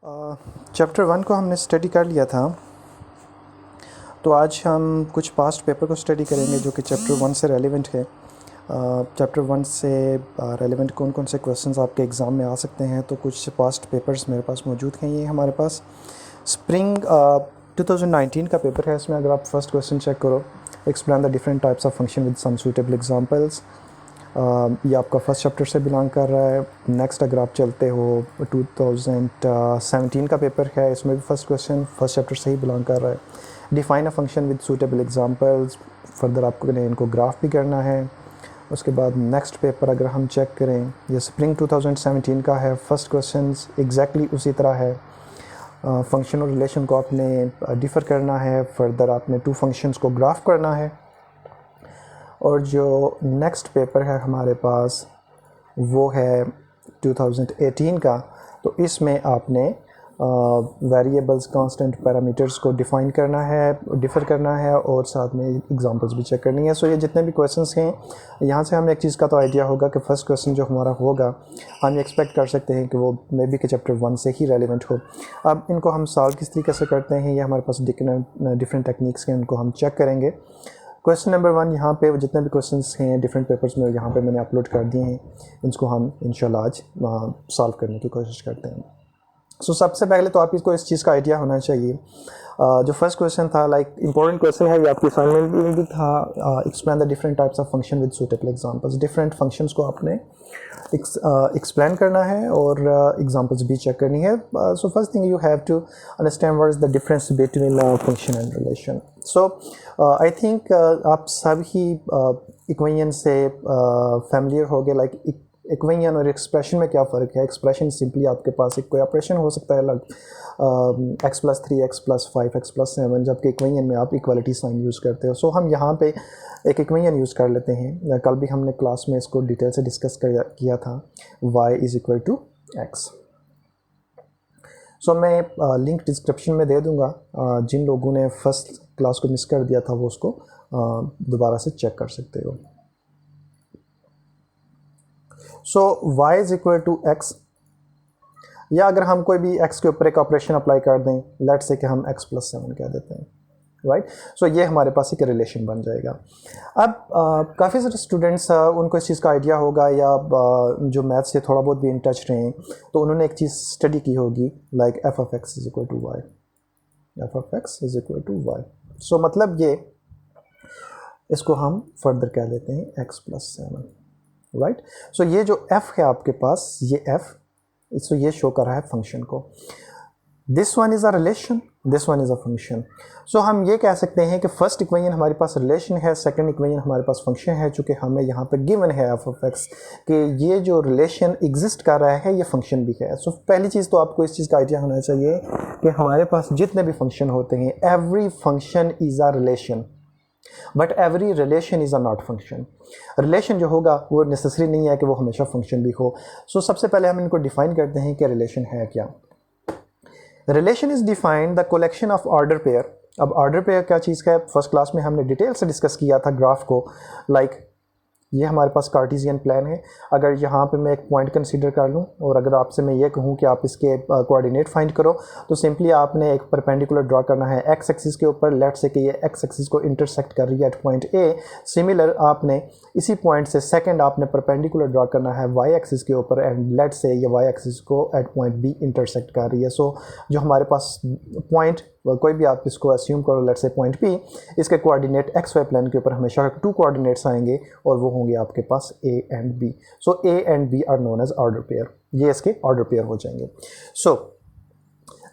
Chapter 1 को हमने study कर लिया था, तो आज हम कुछ पास्ट पेपर को स्टडी करेंगे जो कि चैप्टर 1 से रेलिवेंट है। चैप्टर 1 से रेलिवेंट कौन कौन से क्वेश्चंस आपके एग्ज़ाम में आ सकते हैं, तो कुछ पास्ट पेपर्स मेरे पास मौजूद हैं। ये हमारे पास स्प्रिंग 2019 का पेपर है। इसमें अगर आप फर्स्ट क्वेश्चन चेक करो, explain the different types of function with some suitable examples, ये आपका फर्स्ट चैप्टर से बिलोंग कर रहा है। नेक्स्ट अगर आप चलते हो 2017 का पेपर है, इसमें भी फर्स्ट क्वेश्चन फर्स्ट चैप्टर से ही बिलोंग कर रहा है। Define a function with suitable examples, further आपको इनको ग्राफ भी करना है। उसके बाद नेक्स्ट पेपर अगर हम चेक करें, ये स्प्रिंग 2017 का है। फर्स्ट क्वेश्चन एग्जैक्टली उसी तरह है। फंक्शन और रिलेशन को आपने डिफ़र करना है, फर्दर आपने टू फंक्शंस को ग्राफ करना है। और जो नेक्स्ट पेपर है हमारे पास वो है 2018 का, तो इसमें आपने वेरिएबल्स, कांस्टेंट, पैरामीटर्स को डिफ़ाइन करना है, डिफ़र करना है और साथ में एग्जांपल्स भी चेक करनी है। सो ये जितने भी क्वेश्चंस हैं, यहाँ से हमें एक चीज़ का तो आइडिया होगा कि फ़र्स्ट क्वेश्चन जो हमारा होगा हम एक्सपेक्ट कर सकते हैं कि वो मे बी के चैप्टर 1 से ही रेलिवेंट हो। अब इनको हम सॉल्व किस तरीके से करते हैं, ये हमारे पास डिफरेंट टेक्निक्स हैं, उनको हम चेक करेंगे। क्वेश्चन नंबर 1, यहाँ पे जितने भी क्वेश्चंस हैं डिफरेंट पेपर्स में यहाँ पे मैंने अपलोड कर दिए हैं, इनको हम इंशाल्लाह आज सॉल्व करने की कोशिश करते हैं। सो सबसे पहले तो आप इसको इस चीज़ का आइडिया होना चाहिए। जो फर्स्ट क्वेश्चन था, लाइक इंपॉर्टेंट क्वेश्चन है, ये आपकी असाइनमेंट में भी था। Explain the different types of function with suitable examples, different functions को आपने एक्सप्लेन करना है और एग्जांपल्स भी चेक करनी है। So first thing you have to understand what is the difference between function and relation. So I think आप सब ही इक्वेशन से फैमिलियर हो गए। लाइक इक्वेशन और एक्सप्रेशन में क्या फ़र्क है? एक्सप्रेशन सिंपली आपके पास एक कोई ऑपरेशन हो सकता है, लाइक x+3, x+5, x+7, जबकि इक्वेशन में आप इक्वालिटी साइन यूज़ करते हो। सो हम यहाँ पे एक इक्वेशन यूज़ कर लेते हैं। कल भी हमने क्लास में इसको डिटेल से डिस्कस किया था, y=x। सो मैं लिंक डिस्क्रिप्शन में दे दूँगा। जिन लोगों ने फर्स्ट क्लास को मिस कर दिया था वो उसको दोबारा से चेक कर सकते हो। सो y=x, या अगर हम कोई भी x के ऊपर एक ऑपरेशन अप्लाई कर दें, लेट्स से कि हम x+7 कह देते हैं, राइट। सो ये हमारे पास एक रिलेशन बन जाएगा। अब काफ़ी सारे स्टूडेंट्स उनको इस चीज़ का आइडिया होगा, या जो मैथ से थोड़ा बहुत भी इन टच रहे हैं, तो उन्होंने एक चीज़ स्टडी की होगी, लाइक f(x)=y, f(x)=y। सो मतलब ये इसको हम फर्दर कह देते हैं x+7, राइट। सो ये जो f है आपके पास, ये f, सो ये शो कर रहा है फंक्शन को। This one is a relation, this one is a function. So हम ये कह सकते हैं कि फर्स्ट इक्वेशन हमारे पास रिलेशन है, सेकंड इक्वेशन हमारे पास फंक्शन है। चूँकि हमें यहाँ पे गिवन है f(x) कि ये जो रिलेशन एग्जिस्ट कर रहा है, ये फंक्शन भी है। सो पहली चीज़ तो आपको इस चीज़ का आइडिया होना चाहिए कि हमारे पास जितने भी फंक्शन होते हैं, every function is a relation, but every relation is a not function. Relation जो होगा वो नेसेसरी नहीं है कि वो हमेशा फंक्शन भी हो। सो सबसे पहले हम इनको डिफाइन करते हैं कि रिलेशन है क्या। Relation is defined the collection of order pair. अब ऑर्डर पेयर क्या चीज़ है, फर्स्ट क्लास में हमने डिटेल से डिस्कस किया था ग्राफ को। लाइक ये हमारे पास कार्टेशियन प्लान है। अगर यहाँ पे मैं एक पॉइंट कंसीडर कर लूँ और अगर आपसे मैं ये कहूँ कि आप इसके कोऑर्डिनेट फाइंड करो, तो सिंपली आपने एक परपेंडिकुलर ड्रॉ करना है एक्स एक्सिस के ऊपर। लेट से कि ये एक्स एक्सिस को इंटरसेक्ट कर रही है एट पॉइंट ए। सिमिलर आपने इसी पॉइंट से सेकंड आपने परपेंडिकुलर ड्रॉ करना है वाई एक्सिस के ऊपर, एंड लेट से ये वाई एक्सिस को एट पॉइंट बी इंटरसेक्ट कर रही है। सो जो हमारे पास पॉइंट, कोई भी आप इसको अस्यूम करो, लेट से पॉइंट पी, इसके कोऑर्डिनेट एक्स वाई प्लेन के ऊपर हमेशा टू कोऑर्डिनेट्स आएंगे और वो होंगे आपके पास A and B. So A and B are known as order pair, ये इसके ऑर्डर पेयर हो जाएंगे। So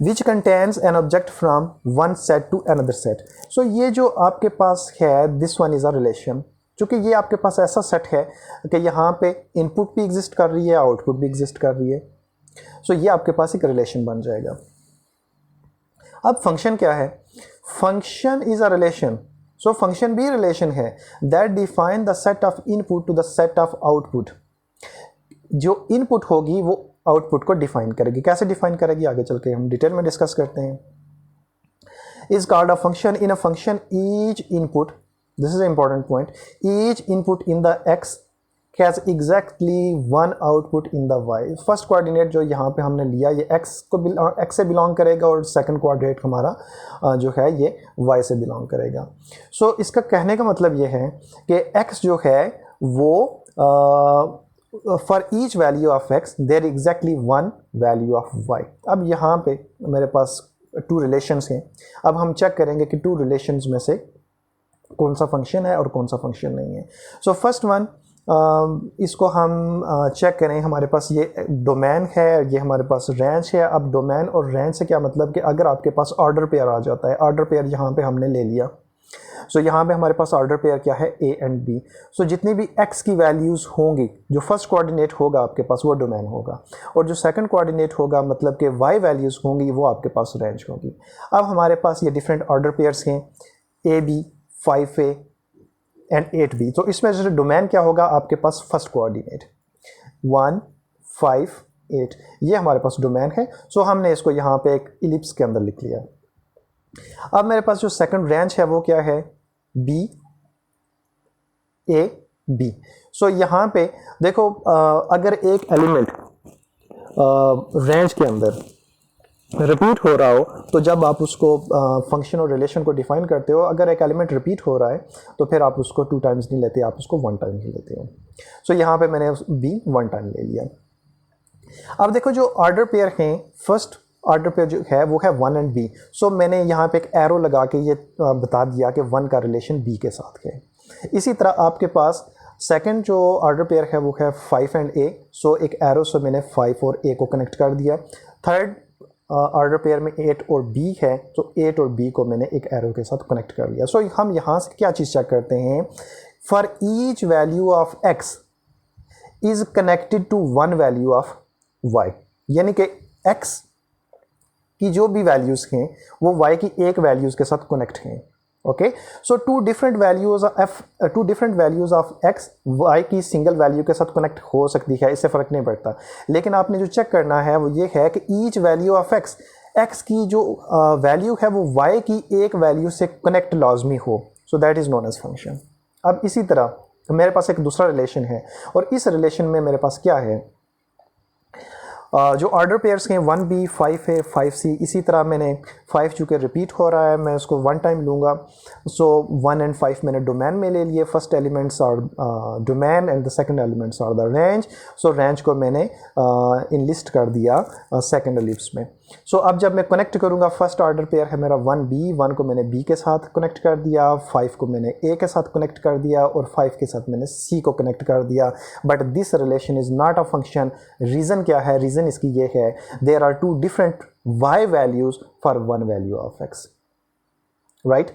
which contains an object from one set to another set. So ये जो आपके पास है, this one is a relation. चूँकि ये आपके पास ऐसा सेट है कि यहाँ पे इनपुट भी एग्जिस्ट कर रही है, आउटपुट भी एग्जिस्ट कर रही है। सो ये आपके पास एक रिलेशन बन जाएगा। अब फंक्शन क्या है? Function is a relation. So function भी रिलेशन है that define the set of input to the set of output. जो इनपुट होगी वो आउटपुट को डिफाइन करेगी। कैसे डिफाइन करेगी आगे चल के हम डिटेल में डिस्कस करते हैं। Is called a function. In a function each input, this is a important point, each input in the x has exactly one output in the y. First coordinate जो यहाँ पे हमने लिया ये एक्स से बिलोंग करेगा और सेकंड कोऑर्डिनेट हमारा जो है ये वाई से बिलोंग करेगा। सो इसका कहने का मतलब ये है कि एक्स जो है वो for each value of x there exactly one value of y. अब यहाँ पे मेरे पास टू रिलेशंस हैं। अब हम चेक करेंगे कि टू रिलेशंस में से कौन सा फंक्शन है और कौन सा फंक्शन नहीं है। सो फर्स्ट वन, इसको हम चेक करें। हमारे पास ये डोमेन है, ये हमारे पास रेंज है। अब डोमेन और रेंज से क्या मतलब कि अगर आपके पास ऑर्डर पेयर आ जाता है, ऑर्डर पेयर यहाँ पे हमने ले लिया। सो यहाँ पे हमारे पास ऑर्डर पेयर क्या है, ए एंड बी। सो जितनी भी एक्स की वैल्यूज़ होंगी, जो फर्स्ट कोऑर्डिनेट होगा आपके पास वो डोमेन होगा, और जो सेकंड कोऑर्डिनेट होगा मतलब कि वाई वैल्यूज़ होंगी वो आपके पास रेंज होगी। अब हमारे पास ये डिफरेंट ऑर्डर पेयर्स हैं, A B, 5a and 8b। तो इसमें जो डोमेन क्या होगा आपके पास, फर्स्ट कोऑर्डिनेट 1 5 8, ये हमारे पास डोमेन है। सो हमने इसको यहाँ पे एक इलिप्स के अंदर लिख लिया। अब मेरे पास जो सेकंड रेंज है वो क्या है, b a b। सो यहाँ पे देखो अगर एक एलिमेंट रेंज के अंदर रिपीट हो रहा हो तो जब आप उसको फंक्शन और रिलेशन को डिफाइन करते हो, अगर एक एलिमेंट रिपीट हो रहा है तो फिर आप उसको 2 टाइम्स नहीं लेते, आप उसको 1 टाइम ही लेते हो। सो यहाँ पे मैंने b 1 टाइम ले लिया। अब देखो जो ऑर्डर पेयर हैं, फर्स्ट ऑर्डर पेयर जो है वो है 1 एंड b। सो मैंने यहाँ पे एक एरो लगा के ये बता दिया कि 1 का रिलेशन b के साथ है। इसी तरह आपके पास सेकंड जो ऑर्डर पेयर है वो है 5 एंड a। सो एक एरो से मैंने 5 और a को कनेक्ट कर दिया। थर्ड ऑर्डर पेयर में 8 और b है, तो 8 और b को मैंने एक एरो के साथ कनेक्ट कर लिया। सो हम यहाँ से क्या चीज़ चेक करते हैं, for each value of x is connected to one value of y। यानी कि x की जो भी वैल्यूज़ हैं वो y की एक वैल्यूज़ के साथ कनेक्ट हैं। Okay, so two different values of x y की सिंगल वैल्यू के साथ कनेक्ट हो सकती है, इससे फ़र्क नहीं पड़ता। लेकिन आपने जो चेक करना है वो ये है कि ईच वैल्यू ऑफ x की जो वैल्यू है वो y की एक वैल्यू से कनेक्ट लाजमी हो। So that is known as function. अब इसी तरह मेरे पास एक दूसरा रिलेशन है और इस रिलेशन में मेरे पास क्या है, जो ऑर्डर पेयर्स हैं 1b 5a 5c। इसी तरह मैंने 5 चूँकि रिपीट हो रहा है मैं उसको 1 टाइम लूँगा। सो 1 एंड 5 मैंने डोमेन में ले लिए। First elements are domain and the second elements are the range. So range को मैंने इनलिस्ट कर दिया सेकंड एलिप्स में। सो अब जब मैं कनेक्ट करूँगा, फर्स्ट ऑर्डर पेयर है मेरा 1b, 1 को मैंने b के साथ कनेक्ट कर दिया, 5 को मैंने a के साथ कनेक्ट कर दिया और 5 के साथ मैंने c को कनेक्ट कर दिया। But this relation is not a function. Reason क्या है, रीज़न इसकी ये है, there are 2 different y values for 1 value of x, right.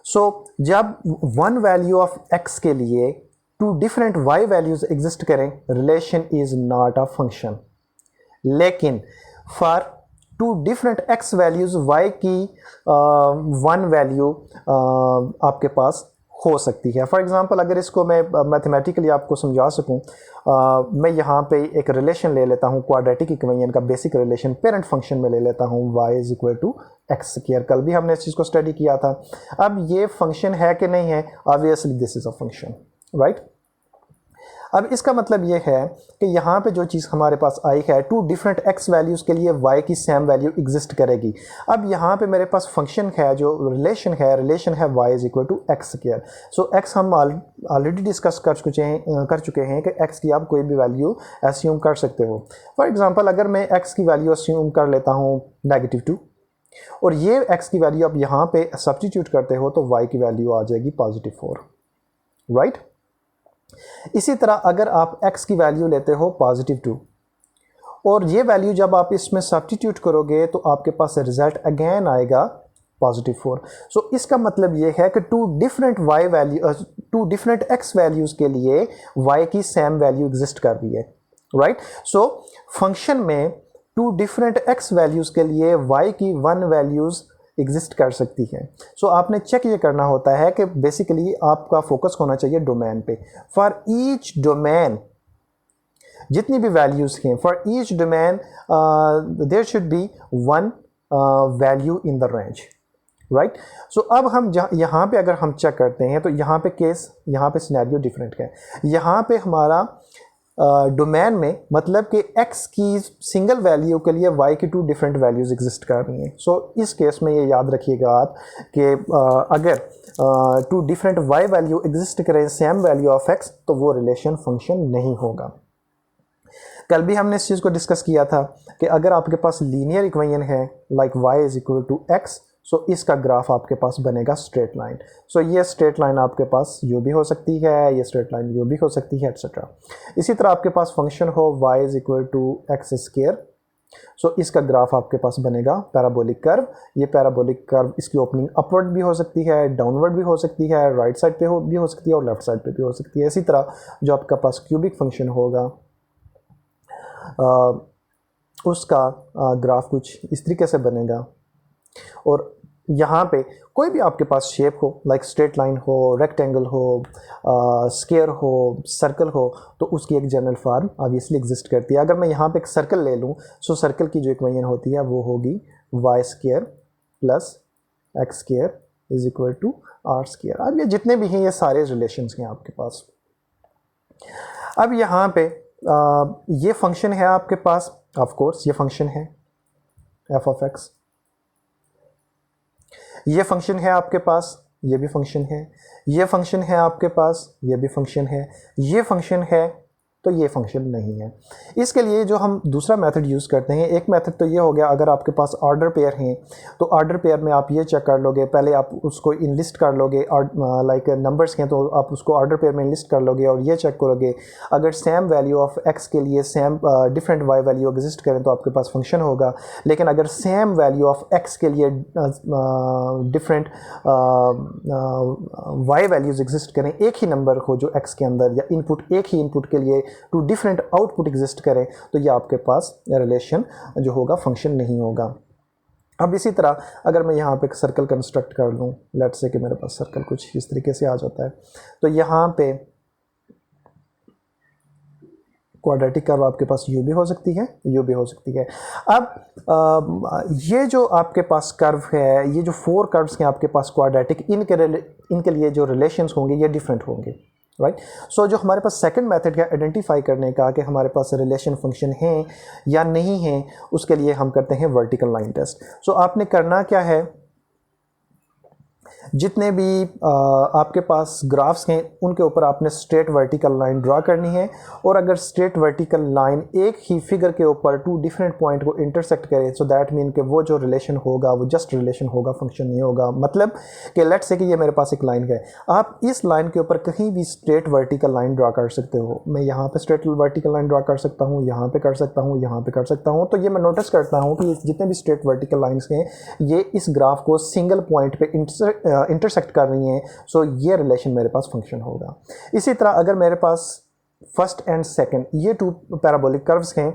So जब 1 वैल्यू ऑफ x के लिए 2 डिफरेंट y वैल्यूज़ एग्जिस्ट करें, relation is not a function. लेकिन for 2 different x values y की 1 वैल्यू आपके पास हो सकती है। फॉर एग्जांपल अगर इसको मैं मैथमेटिकली आपको समझा सकूं, मैं यहाँ पे एक रिलेशन ले लेता हूँ, क्वाड्रेटिक इक्वेशन का बेसिक रिलेशन पेरेंट फंक्शन में ले लेता हूँ, y is equal to x square. कल भी हमने इस चीज़ को स्टडी किया था। अब ये फंक्शन है कि नहीं है, obviously this is a function, right. अब इसका मतलब ये है कि यहाँ पे जो चीज़ हमारे पास आई है, 2 डिफरेंट x वैल्यूज़ के लिए y की सेम वैल्यू एग्जिस्ट करेगी। अब यहाँ पे मेरे पास फंक्शन है, जो रिलेशन है y is equal to x square. So x हम ऑलरेडी डिस्कस कर चुके हैं कि x की आप कोई भी वैल्यू एस्यूम कर सकते हो। फॉर एग्जांपल अगर मैं x की वैल्यू एस्यूम कर लेता हूँ -2 और ये x की वैल्यू आप यहाँ पे सब्स्टिट्यूट करते हो तो y की वैल्यू आ जाएगी +4, राइट। इसी तरह अगर आप x की वैल्यू लेते हो +2 और ये वैल्यू जब आप इसमें सब्स्टिट्यूट करोगे तो आपके पास रिजल्ट अगेन आएगा +4। सो इसका मतलब ये है कि 2 डिफरेंट x वैल्यूज़ के लिए y की सेम वैल्यू एग्जिस्ट कर रही है, राइट। सो फंक्शन में 2 डिफरेंट x वैल्यूज़ के लिए y की 1 वैल्यूज़ एग्जिस्ट कर सकती है। सो आपने चेक ये करना होता है कि बेसिकली आपका फोकस होना चाहिए डोमेन पे। फॉर ईच डोमेन जितनी भी वैल्यूज़ हैं, for each domain there should be 1 value in the range, right. So अब हम यहाँ पे अगर हम चेक करते हैं तो यहाँ पे केस, यहाँ पे सिनेरियो डिफरेंट है। यहाँ पे हमारा डोमेन में मतलब कि x की सिंगल वैल्यू के लिए y की 2 डिफरेंट वैल्यूज़ एग्जिस्ट कर रही हैं। सो इस केस में ये याद रखिएगा आप कि अगर 2 डिफरेंट y वैल्यू एग्जिस्ट करें सेम वैल्यू ऑफ x तो वो रिलेशन फंक्शन नहीं होगा। कल भी हमने इस चीज़ को डिस्कस किया था कि अगर आपके पास लीनियर इक्वेशन है like y is equal to x, so इसका ग्राफ आपके पास बनेगा स्ट्रेट लाइन। सो ये स्ट्रेट लाइन आपके पास यू भी हो सकती है, ये स्ट्रेट लाइन यू भी हो सकती है, एट्सेट्रा। इसी तरह आपके पास फंक्शन हो y is equal to x square, so इसका ग्राफ आपके पास बनेगा पैराबोलिक कर्व। ये पैराबोलिक कर्व इसकी ओपनिंग अपवर्ड भी हो सकती है, डाउनवर्ड भी हो सकती है, राइट साइड पे भी हो सकती है और लेफ्ट साइड पे भी हो सकती है। इसी तरह जो आपका पास क्यूबिक फंक्शन होगा उसका ग्राफ कुछ इस तरीके से बनेगा। और यहाँ पे कोई भी आपके पास शेप हो लाइक स्ट्रेट लाइन हो, रेक्टेंगल हो, स्क्वायर हो, सर्कल हो, तो उसकी एक जनरल फॉर्म ऑब्वियसली एग्जिस्ट करती है। अगर मैं यहाँ पे एक सर्कल ले लूँ, सो सर्कल की जो इक्वेशन होती है वो होगी y square plus x square is equal to r square. अब ये जितने भी हैं ये सारे रिलेशंस हैं आपके पास। अब यहाँ पे ये फंक्शन है आपके पास, ऑफ कोर्स ये फंक्शन है एफ ऑफ एक्स, ये फंक्शन है आपके पास, ये भी फंक्शन है, ये फंक्शन है आपके पास, ये भी फंक्शन है, ये फंक्शन है, तो ये फंक्शन नहीं है। इसके लिए जो हम दूसरा मेथड यूज़ करते हैं, एक मेथड तो ये हो गया अगर आपके पास ऑर्डर पेयर हैं तो ऑर्डर पेयर में आप ये चेक कर लोगे, पहले आप उसको इनलिस्ट कर लोगे और लाइक नंबर्स हैं तो आप उसको ऑर्डर पेयर में इनलिस्ट कर लोगे और ये चेक करोगे अगर सेम वैल्यू ऑफ एक्स के लिए same different y value exist करें तो आपके पास फंक्शन होगा। लेकिन अगर सेम वैल्यू ऑफ एक्स के लिए डिफरेंट वाई वैल्यूज़ एग्जिस्ट करें, एक ही नंबर हो जो एक्स के अंदर, या इनपुट एक ही इनपुट के लिए टू डिफरेंट आउटपुट एग्जिस्ट करें, तो ये आपके पास रिलेशन जो होगा फंक्शन नहीं होगा। अब इसी तरह अगर मैं यहाँ पे एक सर्कल कंस्ट्रक्ट कर लूँ, लेट्स से कि मेरे पास सर्कल कुछ इस तरीके से आ जाता है, तो यहाँ पे क्वाड्रेटिक कर्व आपके पास यू भी हो सकती है, यू भी हो सकती है। अब ये जो आपके पास कर्व है, ये जो 4 कर्व्स हैं आपके पास क्वाड्रेटिक, इनके लिए जो रिलेशंस होंगे ये डिफरेंट होंगे, राइट। सो जो हमारे पास सेकंड मेथड है आइडेंटिफाई करने का कि हमारे पास रिलेशन फंक्शन है या नहीं है, उसके लिए हम करते हैं वर्टिकल लाइन टेस्ट। सो आपने करना क्या है, जितने भी आपके पास ग्राफ्स हैं उनके ऊपर आपने स्ट्रेट वर्टिकल लाइन ड्रा करनी है, और अगर स्ट्रेट वर्टिकल लाइन एक ही फिगर के ऊपर 2 डिफरेंट पॉइंट को इंटरसेक्ट करे, सो दैट मीन कि वो जो रिलेशन होगा वो जस्ट रिलेशन होगा, फंक्शन नहीं होगा। मतलब कि लेट्स से कि ये मेरे पास एक लाइन है, आप इस लाइन के ऊपर कहीं भी स्ट्रेट वर्टिकल लाइन ड्रा कर सकते हो। मैं यहाँ पे स्ट्रेट वर्टिकल लाइन ड्रा कर सकता हूँ, यहाँ पे कर सकता हूँ, यहाँ पे कर सकता हूँ। तो ये मैं नोटिस करता हूँ कि जितने भी स्ट्रेट वर्टिकल लाइन्स हैं ये इस ग्राफ को सिंगल पॉइंट पे इंटरसेक्ट कर रही हैं, सो ये रिलेशन मेरे पास फंक्शन होगा। इसी तरह अगर मेरे पास फर्स्ट एंड सेकंड ये 2 पैराबोलिक कर्व्स हैं,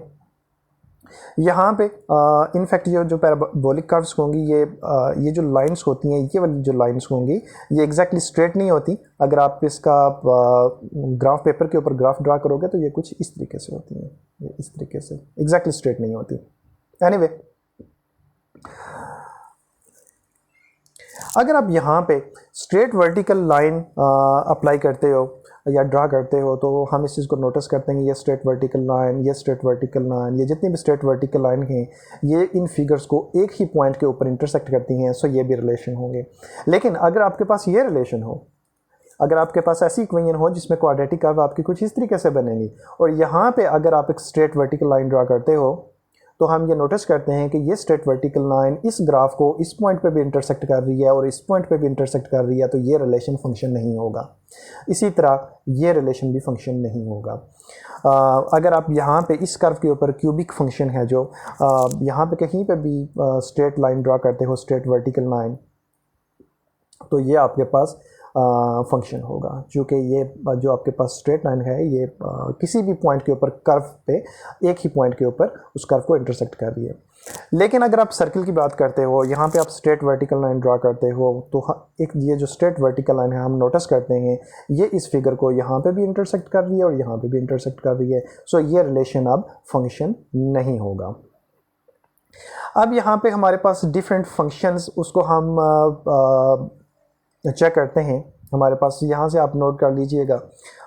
यहाँ पे इनफैक्ट ये जो पैराबोलिक कर्व्स होंगी ये जो लाइंस होती हैं, ये वाली जो लाइंस होंगी ये एग्जैक्टली स्ट्रेट नहीं होती। अगर आप इसका ग्राफ पेपर के ऊपर ग्राफ ड्रा करोगे तो ये कुछ इस तरीके से होती हैं, ये इस तरीके से एग्जैक्टली स्ट्रेट नहीं होती। एनीवे, अगर आप यहाँ पे स्ट्रेट वर्टिकल लाइन अप्लाई करते हो या ड्रा करते हो तो हम इस चीज़ को नोटिस करते हैं, ये स्ट्रेट वर्टिकल लाइन, ये स्ट्रेट वर्टिकल लाइन, ये जितनी भी स्ट्रेट वर्टिकल लाइन हैं ये इन फिगर्स को एक ही पॉइंट के ऊपर इंटरसेक्ट करती हैं, सो ये भी रिलेशन होंगे। लेकिन अगर आपके पास ये रिलेशन हो, अगर आपके पास ऐसी इक्वेशन हो जिसमें क्वाड्रेटिक कर्व आपकी कुछ इस तरीके से बनेगी, और यहाँ पे अगर आप एक स्ट्रेट वर्टिकल लाइन ड्रा करते हो तो हम ये नोटिस करते हैं कि ये स्ट्रेट वर्टिकल लाइन इस ग्राफ को इस पॉइंट पे भी इंटरसेक्ट कर रही है और इस पॉइंट पे भी इंटरसेक्ट कर रही है, तो ये रिलेशन फंक्शन नहीं होगा। इसी तरह ये रिलेशन भी फंक्शन नहीं होगा। अगर आप यहाँ पे इस कर्व के ऊपर क्यूबिक फंक्शन है जो यहाँ पे कहीं पे भी स्ट्रेट लाइन ड्रा करते हो, स्ट्रेट वर्टिकल लाइन, तो ये आपके पास फंक्शन होगा, क्योंकि ये जो आपके पास स्ट्रेट लाइन है ये किसी भी पॉइंट के ऊपर कर्व पे एक ही पॉइंट के ऊपर उस कर्व को इंटरसेक्ट कर रही है। लेकिन अगर आप सर्कल की बात करते हो, यहाँ पे आप स्ट्रेट वर्टिकल लाइन ड्रा करते हो, तो एक ये जो स्ट्रेट वर्टिकल लाइन है हम नोटिस करते हैं ये इस फिगर को यहाँ पे भी इंटरसेक्ट कर रही है और यहाँ पे भी इंटरसेक्ट कर रही है, सो ये रिलेशन अब फंक्शन नहीं होगा। अब यहाँ पे हमारे पास डिफरेंट फंक्शंस, उसको हम चेक करते हैं। हमारे पास यहाँ से आप नोट कर लीजिएगा,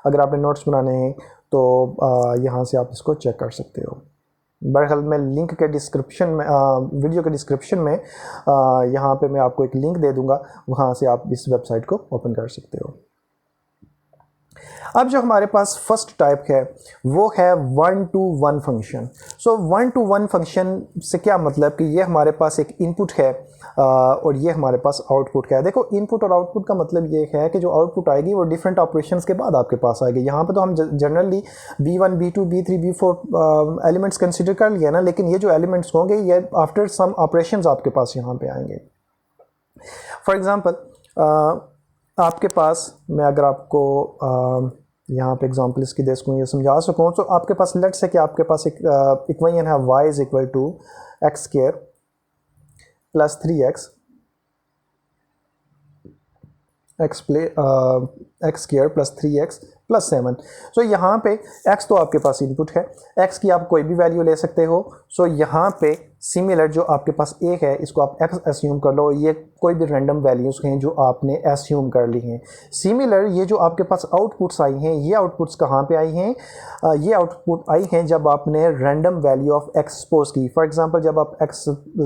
अगर आपने नोट्स बनाने हैं तो यहाँ से आप इसको चेक कर सकते हो। बहरहाल मैं लिंक के डिस्क्रिप्शन में, वीडियो के डिस्क्रिप्शन में यहाँ पे मैं आपको एक लिंक दे दूँगा, वहाँ से आप इस वेबसाइट को ओपन कर सकते हो। अब जो हमारे पास फर्स्ट टाइप है वो है 1-to-1 फंक्शन। सो 1-to-1 फंक्शन से क्या मतलब कि ये हमारे पास एक इनपुट है और ये हमारे पास आउटपुट है। देखो, इनपुट और आउटपुट का मतलब ये है कि जो आउटपुट आएगी वो डिफरेंट ऑपरेशंस के बाद आपके पास आएगी। यहाँ पे तो हम generally B1, B2, B3, B4 elements consider कर लिए ना, लेकिन ये जो एलिमेंट्स होंगे ये आफ्टर सम ऑपरेशंस आपके पास यहाँ पे आएंगे। फॉर एग्जांपल आपके पास, मैं अगर आपको यहाँ पे एग्जांपल इसकी दे सकूँ, ये समझा सकूँ, तो आपके पास लेट्स से कि आपके पास एक इक्वेशन है y is equal to x square plus 3x x square plus 3x plus 7। So यहाँ पे x तो आपके पास इनपुट है, x की आप कोई भी वैल्यू ले सकते हो। सो यहाँ पे सिमिलर जो आपके पास a है इसको आप x एस्यूम कर लो, ये कोई भी रैंडम वैल्यूज़ हैं जो आपने एस्यूम कर ली हैं। सिमिलर ये जो आपके पास आउटपुट्स आई हैं, ये आउटपुट्स कहाँ पे आई हैं? ये आउटपुट आई हैं जब आपने random value of x suppose की। फॉर एग्जांपल जब आप x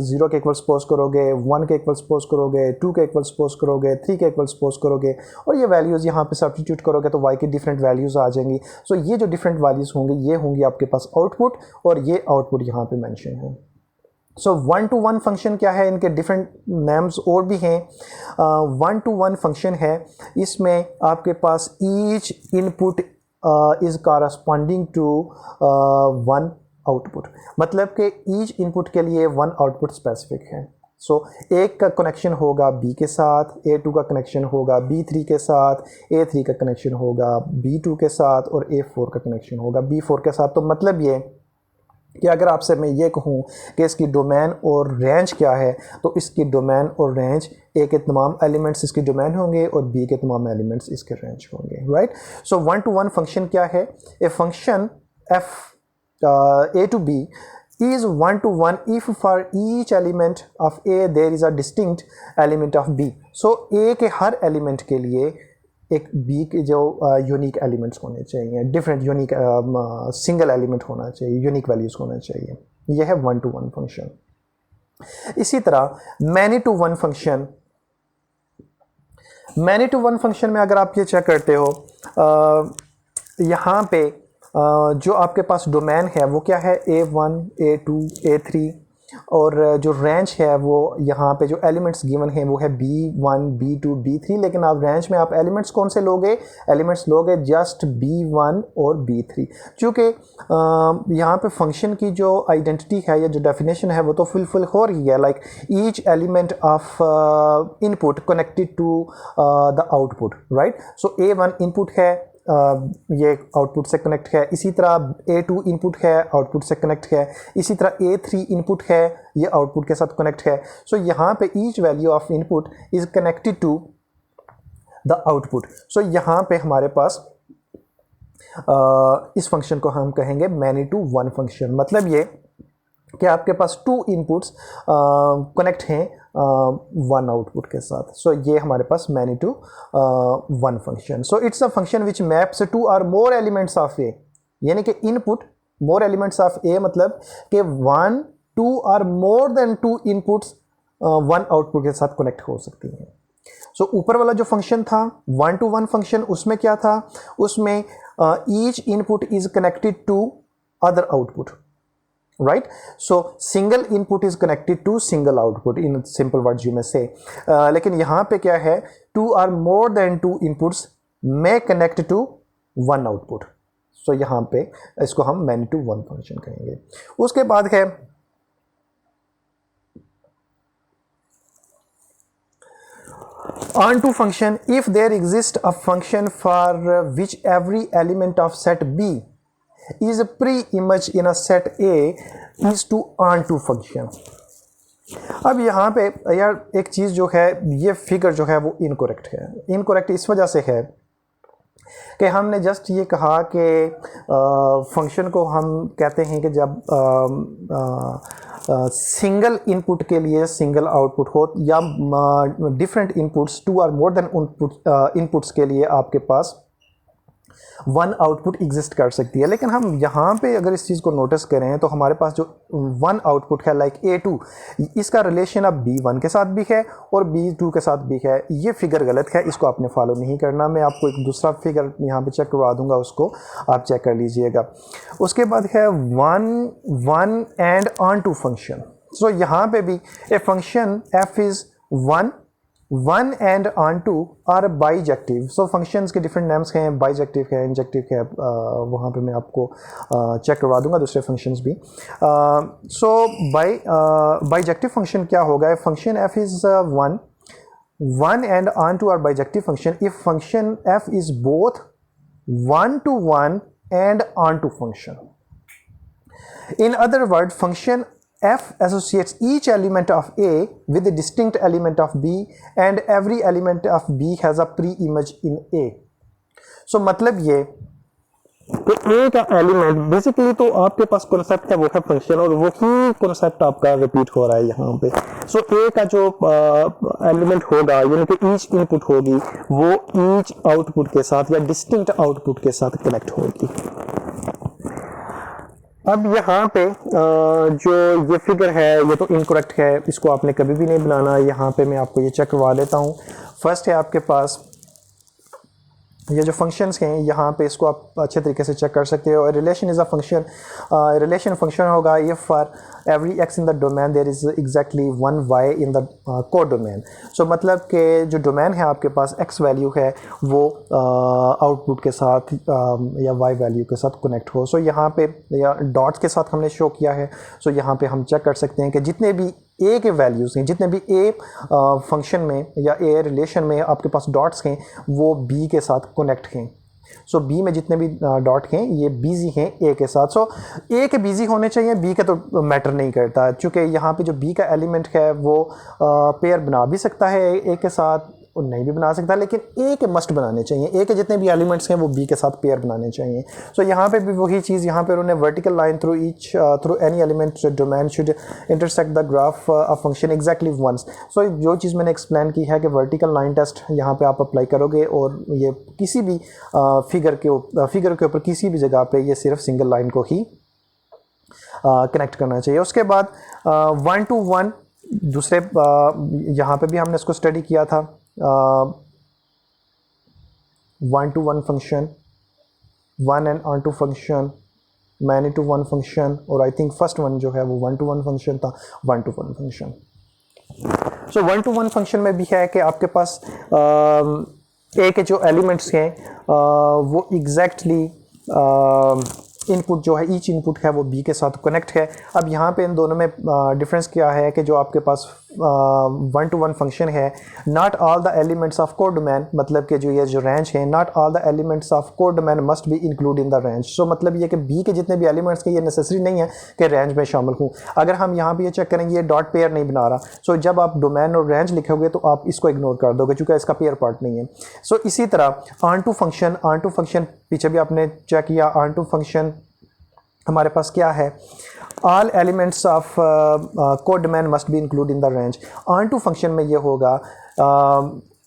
0 के इक्वल सपोज करोगे, 1 के इक्वल सपोज करोगे, 2 के इक्वल सपोज करोगे, 3 के इक्वल सपोज करोगे और ये वैल्यूज़ यहाँ पे सब्स्टिट्यूट करोगे तो y की डिफरेंट वैल्यूज़ आ जाएंगी। सो ये जो डिफरेंट वैल्यूज़ होंगी ये होंगी आपके पास आउटपुट, और ये आउटपुट यहाँ पे मेंशन है। सो 1-to-1 फंक्शन क्या है? इनके डिफरेंट नेम्स और भी हैं। 1-to-1 फंक्शन है, इसमें आपके पास each input is corresponding to 1 output, मतलब कि ईच इनपुट के लिए 1 आउटपुट स्पेसिफिक है। सो एक का कनेक्शन होगा B के साथ, A2 का कनेक्शन होगा B3 के साथ, A3 का कनेक्शन होगा B2 के साथ और A4 का कनेक्शन होगा B4 के साथ। तो मतलब ये कि अगर आपसे मैं ये कहूँ कि इसकी डोमेन और रेंज क्या है, तो इसकी डोमेन और रेंज A के तमाम एलिमेंट्स इसकी डोमेन होंगे और B के तमाम एलिमेंट्स इसके रेंज होंगे, राइट। सो 1-to-1 फंक्शन क्या है? ए function f A to B is 1-to-1 if for each element of A there is a distinct element of B। so A के हर एलिमेंट के लिए एक B के जो यूनिक एलिमेंट्स होने चाहिए, डिफरेंट यूनिक सिंगल एलिमेंट होना चाहिए, यूनिक वैल्यूज़ होना चाहिए। यह है 1-to-1 फंक्शन। इसी तरह मैनी-टू-वन फंक्शन, मैनी-टू-वन फंक्शन में अगर आप ये चेक करते हो, यहाँ पे जो आपके पास डोमेन है वो क्या है? A1, A2, A3 और जो रेंज है वो यहाँ पे जो एलिमेंट्स गिवन हैं वो है B1, B2, B3। लेकिन आप रेंज में आप एलिमेंट्स कौन से लोगे? एलिमेंट्स लोगे जस्ट B1 और B3, क्योंकि यहाँ पे फंक्शन की जो आइडेंटिटी है या जो डेफिनेशन है वो तो फुलफिल हो रही है, like each element of input connected to the output, right. So A1 input है, ये आउटपुट से कनेक्ट है। इसी तरह A2 इनपुट है, आउटपुट से कनेक्ट है। इसी तरह A3 इनपुट है, ये आउटपुट के साथ कनेक्ट है। सो यहाँ पे each value of input is connected to the output. So यहाँ पे हमारे पास इस फंक्शन को हम कहेंगे मैनी-टू-वन फंक्शन। मतलब ये कि आपके पास 2 इनपुट्स कनेक्ट हैं 1 आउटपुट के साथ। सो ये हमारे पास many to one function. So it's a function which maps 2 और मोर एलिमेंट्स ऑफ ए, यानी कि input more elements of A मतलब कि 1, 2 और मोर देन 2 इनपुट्स 1 आउटपुट के साथ कनेक्ट हो सकती हैं। सो ऊपर वाला जो फंक्शन था 1-to-1 फंक्शन, उसमें क्या था? उसमें each input is connected to other output, right? So single input is connected to single output in simple words you may say। लेकिन यहाँ पे क्या है? 2 or more than 2 inputs may connect to 1 output। so यहाँ पे इसको हम many-to-one function कहेंगे। उसके बाद है onto function। if there exists a function for which every element of set B is a pre-image in a set A is to onto function। अब यहाँ पे यार एक चीज़ जो है, ये फिगर जो है वो इनकोरेक्ट है। इनकोरेक्ट इस वजह से है कि हमने जस्ट ये कहा कि फंक्शन को हम कहते हैं कि जब सिंगल इनपुट के लिए सिंगल आउटपुट हो या डिफरेंट इनपुट्स 2 और मोर देन इनपुट्स के लिए आपके पास वन आउटपुट एग्जिस्ट कर सकती है। लेकिन हम यहाँ पे अगर इस चीज़ को नोटिस करें तो हमारे पास जो वन आउटपुट है लाइक A2, इसका रिलेशन अब B1 के साथ भी है और B2 के साथ भी है। ये फिगर गलत है, इसको आपने फॉलो नहीं करना। मैं आपको एक दूसरा फिगर यहाँ पे चेक करवा दूंगा, उसको आप चेक कर लीजिएगा। उसके बाद है one and onto function. So यहाँ पे भी a function f is one and onto are bijective. So functions के डिफरेंट नेम्स हैं, बाइजेक्टिव है, इंजेक्टिव है, वहाँ पे मैं आपको चेक करवा दूंगा दूसरे फंक्शंस भी। सो बाइजेक्टिव फंक्शन क्या होगा? Function f is one and onto are bijective function if function f is both one to one and onto function. In other words, function f associates each element of A with a distinct element of B and every element of B has a pre-image in A. So मतलब ये तो A का element basically तो आपके पास concept है वो है function, और वो ही कॉन्सेप्ट आपका रिपीट हो रहा है यहाँ पे। सो A का जो एलिमेंट होगा यानी कि ईच इनपुट होगी वो ईच आउटपुट के साथ या डिस्टिंक्ट आउटपुट के साथ कनेक्ट होगी। अब यहाँ पे जो ये फिगर है ये तो इनकरेक्ट है, इसको आपने कभी भी नहीं बनाना। यहाँ पे मैं आपको ये चेक करवा देता हूँ। फर्स्ट है आपके पास ये जो फंक्शंस हैं, यहाँ पे इसको आप अच्छे तरीके से चेक कर सकते हो। Relation is a function, relation function होगा if for every x in the domain there is exactly one y in the codomain. So मतलब कि जो डोमेन है आपके पास x वैल्यू है वो आउटपुट के साथ या y वैल्यू के साथ कनेक्ट हो। सो यहाँ पे या डॉट्स के साथ हमने शो किया है। सो यहाँ पे हम चेक कर सकते हैं कि जितने भी a के वैल्यूज़ हैं, जितने भी a फंक्शन में या a रिलेशन में आपके पास डॉट्स हैं वो b के साथ कनेक्ट हैं। सो b में जितने भी डॉट हैं ये बिजी हैं a के साथ। सो a के बिजी होने चाहिए, b के तो मैटर नहीं करता, क्योंकि यहाँ पे जो b का एलिमेंट है वो पेयर बना भी सकता है a के साथ और नहीं भी बना सकता, लेकिन a के मस्ट बनाने चाहिए। a के जितने भी एलिमेंट्स हैं वो b के साथ पेयर बनाने चाहिए। सो यहाँ पे भी वही चीज़, यहाँ पे उन्होंने vertical line through any element domain should intersect the graph of function exactly once. So जो चीज़ मैंने एक्सप्लेन की है कि वर्टिकल लाइन टेस्ट यहाँ पे आप अप्लाई करोगे और ये किसी भी फिगर के ऊपर किसी भी जगह पे ये सिर्फ सिंगल लाइन को ही कनेक्ट करना चाहिए। उसके बाद वन टू वन दूसरे यहाँ पे भी हमने इसको स्टडी किया था। One to one function, one and onto function, many to one function, और आई थिंक फर्स्ट वन जो है वो वन टू वन फंक्शन था, one to one function. So one to one function में भी है कि आपके पास ए के जो एलिमेंट्स हैं वो एग्जैक्टली इनपुट जो है ईच इनपुट है वो बी के साथ कनेक्ट है। अब यहाँ पे इन दोनों में डिफरेंस क्या है कि जो आपके पास वन टू वन फंक्शन है, not all the elements of codomain, मतलब कि जो ये जो रेंज है, not all the elements of codomain must be include in the range. So मतलब ये कि बी के जितने भी एलिमेंट्स के ये नेसेसरी नहीं है कि रेंज में शामिल हूँ। अगर हम यहाँ पे ये चेक करेंगे ये डॉट पेयर नहीं बना रहा, सो जब आप डोमेन और रेंज लिखोगे तो आप इसको इग्नोर कर दोगे क्योंकि इसका पेयर पार्ट नहीं है। सो इसी तरह ऑन टू फंक्शन पीछे भी आपने चेक किया। ऑन टू फंक्शन हमारे पास क्या है? All elements of codomain must be include in the range. Onto function में ये होगा,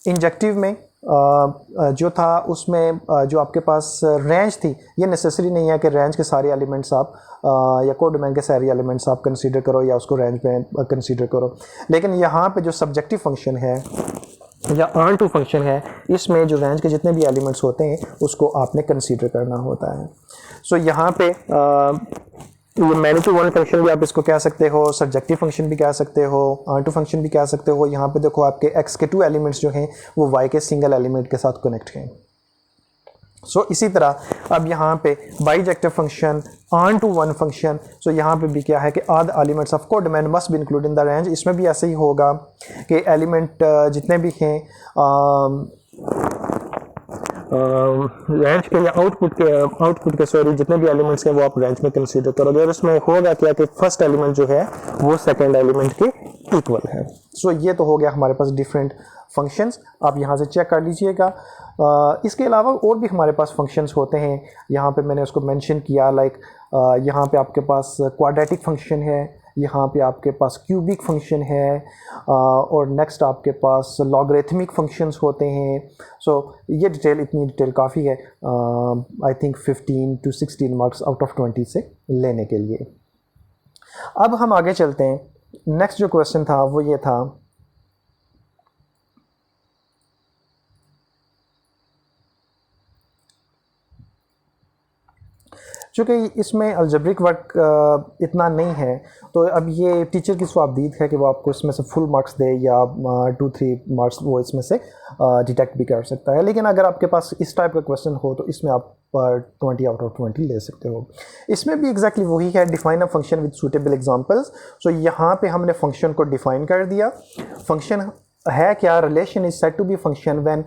इंजेक्टिव में जो था उसमें जो आपके पास रेंज थी ये नेसेसरी नहीं है कि रेंज के सारे एलिमेंट्स आप या कोड डोमेन के सारे एलिमेंट्स आप कंसीडर करो या उसको रेंज में कंसीडर करो। लेकिन यहाँ पे जो सब्जेक्टिव फंक्शन है या ऑन टू फंक्शन है, इसमें जो रेंज के जितने भी एलिमेंट्स होते हैं उसको आपने कंसीडर करना होता है। सो यहाँ पे ये मैनी टू वन फंक्शन भी आप इसको कह सकते हो, सब्जेक्टिव फंक्शन भी कह सकते हो, ऑन टू फंक्शन भी कह सकते हो। यहाँ पे देखो आपके x के टू एलिमेंट्स जो हैं वो y के सिंगल एलिमेंट के साथ कनेक्ट हैं। सो इसी तरह अब यहाँ पे bijective function, onto one function, so यहाँ पे भी क्या है कि all the elements of codomain must be include in the range. इसमें भी ऐसे ही होगा कि एलिमेंट जितने भी हैं रेंज के या आउटपुट के सॉरी जितने भी एलिमेंट्स हैं वो आप रेंज में कंसीडर करोगे। और इसमें होगा क्या कि फर्स्ट एलिमेंट जो है वो सेकंड एलिमेंट के इक्वल है। सो ये तो हो गया हमारे पास डिफरेंट फंक्शंस, आप यहाँ से चेक कर लीजिएगा। इसके अलावा और भी हमारे पास फंक्शंस होते हैं, यहाँ पे मैंने उसको मेंशन किया, लाइक यहाँ पे आपके पास क्वाड्रेटिक फंक्शन है, यहाँ पे आपके पास क्यूबिक फंक्शन है, और नेक्स्ट आपके पास लॉगरिथमिक फंक्शंस होते हैं। सो ये डिटेल, इतनी डिटेल काफ़ी है I think 15 to 16 marks out of 20 से लेने के लिए। अब हम आगे चलते हैं। नेक्स्ट जो क्वेश्चन था वो ये था, चूँकि इसमें अलजेब्रिक वर्क इतना नहीं है, तो अब ये टीचर की स्वाबदीद है कि वो आपको इसमें से फुल मार्क्स दे या 2-3 मार्क्स वो इसमें से डिटेक्ट भी कर सकता है। लेकिन अगर आपके पास इस टाइप का क्वेश्चन हो तो इसमें आप 20 आउट ऑफ 20 ले सकते हो। इसमें भी एग्जैक्टली वही है, define a function with suitable examples. So यहाँ पे हमने फंक्शन को डिफाइन कर दिया। फंक्शन है क्या, relation is said to be function when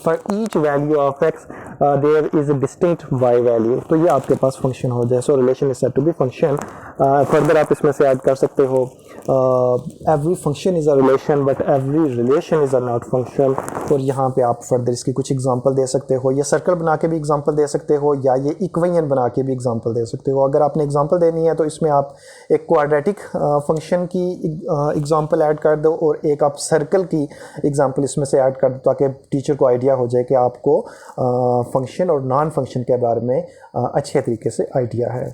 for each value of x there is a distinct y value. तो ये आपके पास फंक्शन हो जाए। So relation is said to be function. Further आप इसमें से ऐड कर सकते हो, every function is a relation but every relation is a not function. और यहाँ पे आप फर्दर इसकी कुछ एग्जांपल दे सकते हो, या सर्कल बना के भी एग्जांपल दे सकते हो, या ये इक्वेशन बना के भी एग्जांपल दे सकते हो। अगर आपने एग्जांपल देनी है तो इसमें आप एक क्वाड्रेटिक फंक्शन की एग्जांपल ऐड कर दो और एक आप सर्कल की एग्जांपल इसमें से ऐड कर दो, ताकि टीचर को आइडिया हो जाए कि आपको फंक्शन और नॉन फंक्शन के बारे में अच्छे तरीके से आइडिया है।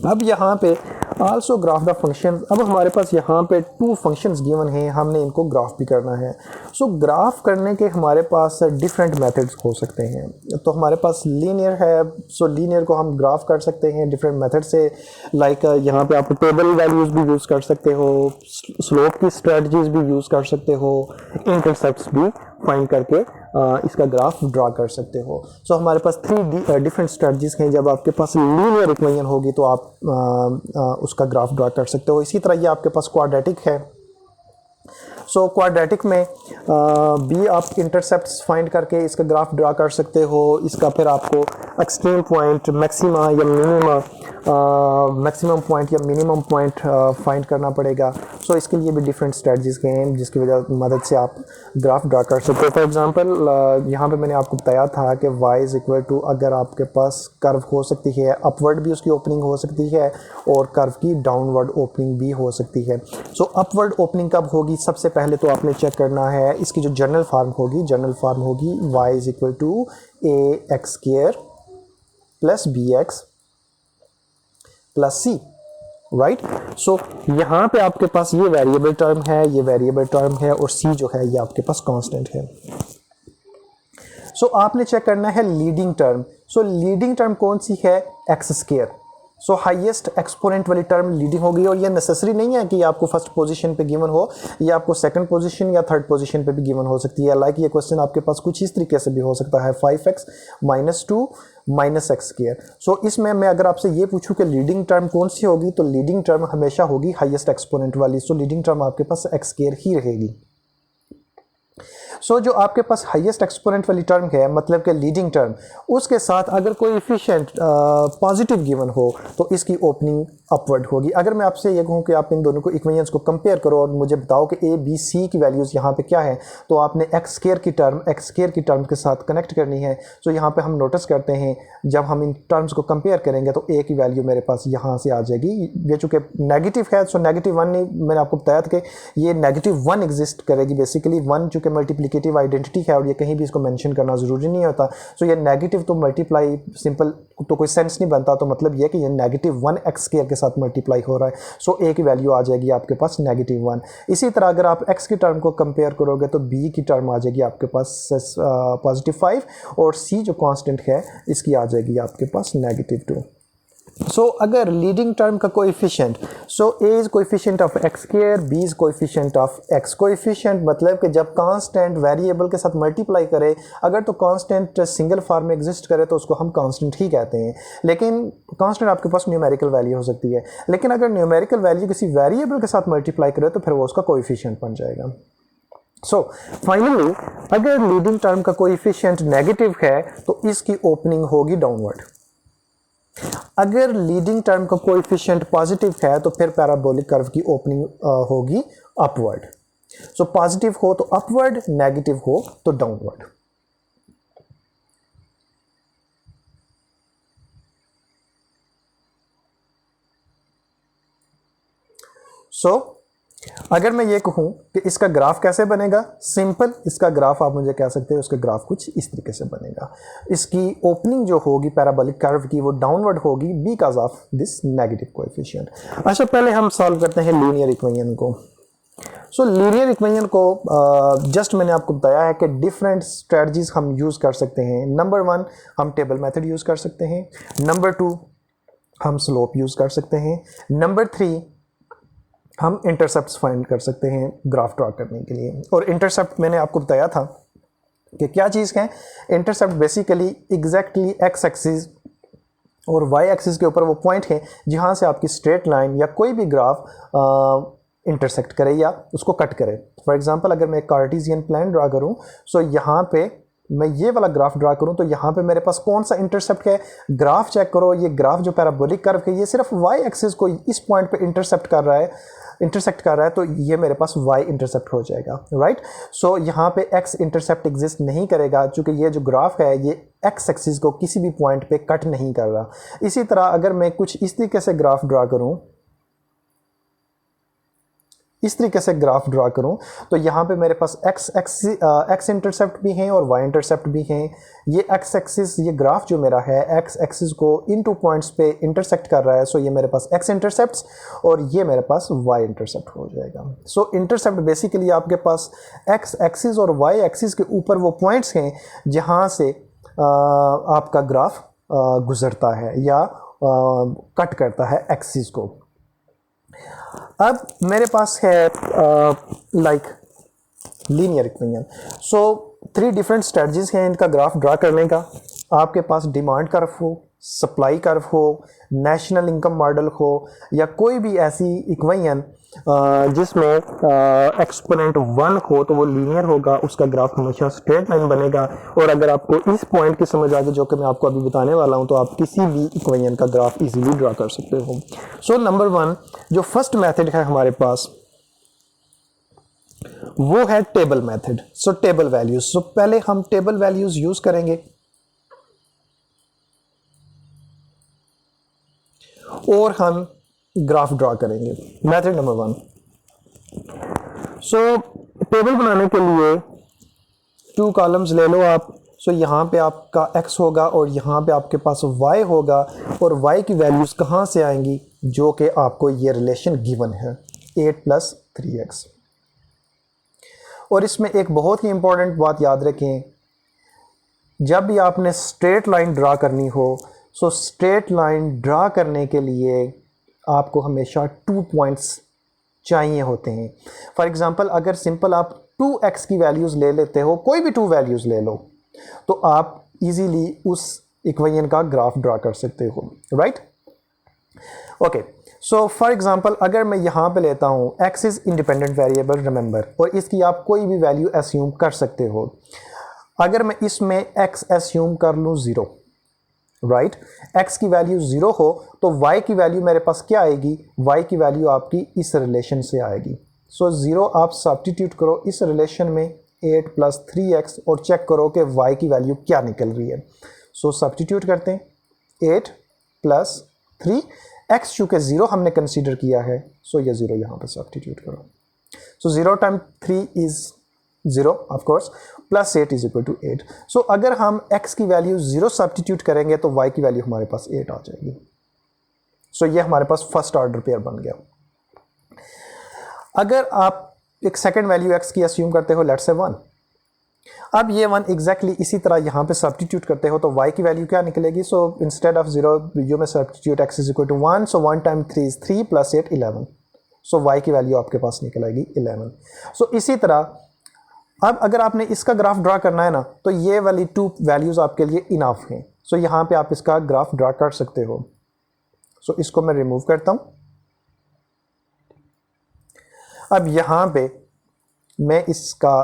अब यहाँ पे आल्सो ग्राफ द फंक्शन। अब हमारे पास यहाँ पे 2 फंक्शंस गिवन हैं, हमने इनको ग्राफ भी करना है। सो ग्राफ करने के हमारे पास डिफरेंट मेथड्स हो सकते हैं। तो हमारे पास लीनियर है, सो लीनियर को हम ग्राफ कर सकते हैं डिफरेंट मेथड से। लाइक यहाँ पे आप टेबल वैल्यूज़ भी यूज़ कर सकते हो, स्लोप की स्ट्रेटजीज भी यूज़ कर सकते हो, इंटरसेप्ट्स भी फाइंड करके इसका ग्राफ ड्रा कर सकते हो। सो हमारे पास 3 डिफरेंट स्ट्रेटजीज हैं। जब आपके पास लीनियर इक्वेशन होगी तो आप उसका ग्राफ ड्रा कर सकते हो। इसी तरह ये आपके पास क्वाड्रेटिक है। सो क्वाड्रेटिक में भी आप इंटरसेप्ट्स फाइंड करके इसका ग्राफ ड्रा कर सकते हो। इसका फिर आपको एक्सट्रीम पॉइंट, मैक्सिमा या मिनिमा, मैक्सिमम पॉइंट या मिनिमम पॉइंट फाइंड करना पड़ेगा। सो इसके लिए भी डिफरेंट स्ट्रेटजीज हैं जिसकी मदद से आप ग्राफ ड्रा कर सकते हो। फॉर एग्जांपल यहाँ पे मैंने आपको बताया था कि y इज इक्वल टू, अगर आपके पास कर्व हो सकती है, अपवर्ड भी उसकी ओपनिंग हो सकती है और कर्व की डाउनवर्ड ओपनिंग भी हो सकती है। सो अपवर्ड ओपनिंग कब होगी, सबसे पहले तो आपने चेक करना है इसकी जो जनरल फॉर्म होगी, जनरल फॉर्म होगी y is equal to ax² plus bx plus c, right. So यहाँ पे आपके पास ये वेरिएबल टर्म है, ये वेरिएबल टर्म है, और c जो है ये आपके पास कांस्टेंट है। सो आपने चेक करना है लीडिंग टर्म। सो लीडिंग टर्म कौन सी है, x²। सो हाईएस्ट एक्सपोनेंट वाली टर्म लीडिंग होगी, और ये नेसेसरी नहीं है कि आपको फर्स्ट पोजीशन पे गिवन हो, ये आपको सेकंड पोजीशन या थर्ड पोजीशन पे भी गिवन हो सकती है। लाइक ये क्वेश्चन आपके पास कुछ इस तरीके से भी हो सकता है, 5x - 2 - x²। सो इसमें मैं अगर आपसे ये पूछूं कि लीडिंग टर्म कौन सी होगी, तो लीडिंग टर्म हमेशा होगी हाईएस्ट एक्सपोनेंट वाली। सो लीडिंग टर्म आपके पास x² ही रहेगी। सो जो आपके पास हाईएस्ट एक्सपोनेंट वाली टर्म है, मतलब कि लीडिंग टर्म, उसके साथ अगर कोई एफिशिएंट पॉजिटिव गिवन हो तो इसकी ओपनिंग अपवर्ड होगी। अगर मैं आपसे ये कहूँ कि आप इन दोनों को इक्वेशंस को कंपेयर करो और मुझे बताओ कि a b c की वैल्यूज़ यहाँ पे क्या है, तो आपने x² की टर्म के साथ कनेक्ट करनी है। सो यहाँ पे हम नोटिस करते हैं जब हम इन टर्म्स को कंपेयर करेंगे तो a की वैल्यू मेरे पास यहाँ से आ जाएगी। ये चूँकि नेगेटिव है, सो -1 नहीं, मैंने आपको बताया था कि ये -1 एग्जिस्ट करेगी। बेसिकली 1 चूँकि मल्टीप्लिकेटिव आइडेंटिटी है और ये कहीं भी इसको मेंशन करना ज़रूरी नहीं होता। सो ये नेगेटिव तो मल्टीप्लाई सिंपल तो कोई सेंस नहीं बनता, तो मतलब ये कि ये -1 x² के साथ मल्टीप्लाई हो रहा है। सो a की वैल्यू आ जाएगी आपके पास -1। इसी तरह अगर आप x की टर्म को कंपेयर करोगे तो b की टर्म आ जाएगी आपके पास +5, और c जो कांस्टेंट है इसकी आ जाएगी आपके पास -2। सो अगर लीडिंग टर्म का coefficient, so a is coefficient of x², b is coefficient of x। Coefficient मतलब कि जब कांस्टेंट वेरिएबल के साथ मल्टीप्लाई करे, अगर तो कांस्टेंट सिंगल फॉर्म में एग्जिस्ट करे तो उसको हम कांस्टेंट ही कहते हैं। लेकिन कांस्टेंट आपके पास न्यूमेरिकल वैल्यू हो सकती है, लेकिन अगर न्यूमेरिकल वैल्यू किसी वेरिएबल के साथ मल्टीप्लाई करे तो फिर वो उसका कोएफिशिएंट बन जाएगा। सो फाइनली अगर लीडिंग टर्म का कोएफिशिएंट नेगेटिव है तो इसकी ओपनिंग होगी डाउनवर्ड। अगर लीडिंग टर्म का कोएफिशिएंट पॉजिटिव है तो फिर पैराबोलिक कर्व की ओपनिंग होगी अपवर्ड। सो पॉजिटिव हो तो अपवर्ड, नेगेटिव हो तो डाउनवर्ड। सो अगर मैं ये कहूं कि इसका ग्राफ कैसे बनेगा, सिंपल, इसका ग्राफ आप मुझे कह सकते हैं उसका ग्राफ कुछ इस तरीके से बनेगा। इसकी ओपनिंग जो होगी पैराबोलिक कर्व की वो डाउनवर्ड होगी because of this negative coefficient. अच्छा, पहले हम सॉल्व करते हैं लीनियर इक्वेशन को। सो लीनियर इक्वेशन को जस्ट मैंने आपको बताया है कि डिफरेंट स्ट्रेटजीज हम यूज़ कर सकते हैं। नंबर 1 हम टेबल मेथड यूज़ कर सकते हैं। नंबर 2 हम स्लोप यूज़ कर सकते हैं। नंबर 3 हम इंटरसेप्ट्स फाइंड कर सकते हैं ग्राफ ड्रा करने के लिए। और इंटरसेप्ट मैंने आपको बताया था कि क्या चीज़ है। Intercept basically exactly x axis और वाई एक्सिस के ऊपर वो पॉइंट है जहाँ से आपकी स्ट्रेट लाइन या कोई भी ग्राफ इंटरसेक्ट करे या उसको कट करे। फॉर एग्जांपल अगर मैं कार्टेशियन प्लान ड्रा करूँ, सो यहाँ पे मैं ये वाला ग्राफ ड्रा करूँ तो यहाँ पे मेरे पास कौन सा इंटरसेप्ट है, ग्राफ चेक करो। ये ग्राफ जो पैराबोलिक कर्व है ये सिर्फ वाई एक्सिस को इस पॉइंट पे इंटरसेक्ट कर रहा है तो ये मेरे पास वाई इंटरसेप्ट हो जाएगा, राइट। सो यहाँ पे एक्स इंटरसेप्ट एग्जिस्ट नहीं करेगा क्योंकि ये जो ग्राफ है ये एक्स एक्सिस को किसी भी पॉइंट पे कट नहीं कर रहा। इसी तरह अगर मैं कुछ इस तरीके से ग्राफ ड्रा करूँ, तो यहाँ पे मेरे पास एक्स इंटरसेप्ट भी हैं और वाई इंटरसेप्ट भी हैं। ये एक्स एक्सिस, ये ग्राफ जो मेरा है एक्स एक्सिस को इन 2 पॉइंट्स पे इंटरसेक्ट कर रहा है। सो ये मेरे पास एक्स इंटरसेप्ट्स और ये मेरे पास वाई इंटरसेप्ट हो जाएगा। सो इंटरसेप्ट बेसिकली आपके पास एक्स एक्सिस और वाई एक्सिस के ऊपर वो पॉइंट्स हैं जहाँ से आपका ग्राफ गुजरता है या कट करता है एक्सिस को। अब मेरे पास है लाइक लीनियर इक्वेशन। सो 3 डिफरेंट स्ट्रेटजीज हैं इनका ग्राफ ड्रा करने का। आपके पास डिमांड कर्व हो, सप्लाई कर्व हो, नेशनल इनकम मॉडल हो या कोई भी ऐसी इक्वेशन जिसमें एक्सपोनेंट 1 हो तो वो लीनियर होगा, उसका ग्राफ हमेशा स्ट्रेट लाइन बनेगा। और अगर आपको इस पॉइंट की समझ आ गई जो कि मैं आपको अभी बताने वाला हूं तो आप किसी भी इक्वेशन का ग्राफ इजीली ड्रा कर सकते हो। सो नंबर 1 जो फर्स्ट मेथड है हमारे पास वो है table method. So table values. So पहले हम टेबल वैल्यूज यूज करेंगे और हम ग्राफ ड्रा करेंगे। Method number 1। सो टेबल बनाने के लिए 2 कॉलम्स ले लो आप। सो यहाँ पे आपका x होगा और यहाँ पे आपके पास y होगा और y की वैल्यूज कहाँ से आएंगी, जो कि आपको ये रिलेशन गिवन है 8 + 3x। और इसमें एक बहुत ही इंपॉर्टेंट बात याद रखें, जब भी आपने स्ट्रेट लाइन ड्रा करनी हो, सो स्ट्रेट लाइन ड्रा करने के लिए आपको हमेशा 2 पॉइंट्स चाहिए होते हैं। फॉर एग्जांपल अगर सिंपल आप 2x की वैल्यूज़ ले लेते हो, कोई भी 2 वैल्यूज़ ले लो, तो आप इजीली उस इक्वेशन का ग्राफ ड्रा कर सकते हो, right. Okay, so for example अगर मैं यहाँ पे लेता हूँ x is independent variable remember, और इसकी आप कोई भी वैल्यू एस्यूम कर सकते हो। अगर मैं इसमें x एस्यूम कर लूँ 0, राइट, x की वैल्यू 0 हो तो y की वैल्यू मेरे पास क्या आएगी, y की वैल्यू आपकी इस रिलेशन से आएगी। सो 0 आप सब्स्टिट्यूट करो इस रिलेशन में 8 + 3x और चेक करो कि y की वैल्यू क्या निकल रही है। सो सब्स्टिट्यूट करते हैं 8 + 3, x चूँकि 0 हमने कंसीडर किया है, सो ये 0 यहाँ पर सब्स्टिट्यूट करो। सो 0 × 3 इज़ 0 ऑफ कोर्स, + 8 = 8। सो अगर हम x की वैल्यू 0 सब्स्टिट्यूट करेंगे तो y की वैल्यू हमारे पास 8 आ जाएगी। सो ये हमारे पास फर्स्ट ऑर्डर पेयर बन गया। अगर आप एक सेकंड वैल्यू x की अस्यूम करते हो, लेट्स से 1, अब ये 1 एग्जैक्टली इसी तरह यहाँ पे सब्स्टिट्यूट करते हो तो y की वैल्यू क्या निकलेगी। सो इंस्टेड ऑफ 0 यू में substitute x = 1, so 1 × 3 is 3 + 8 11। So y की वैल्यू आपके पास निकल आएगी 11। सो इसी तरह अब अगर आपने इसका ग्राफ ड्रा करना है ना, तो ये वाली 2 वैल्यूज़ आपके लिए इनफ हैं। सो यहाँ पे आप इसका ग्राफ ड्रा कर सकते हो। सो इसको मैं रिमूव करता हूँ। अब यहाँ पे मैं इसका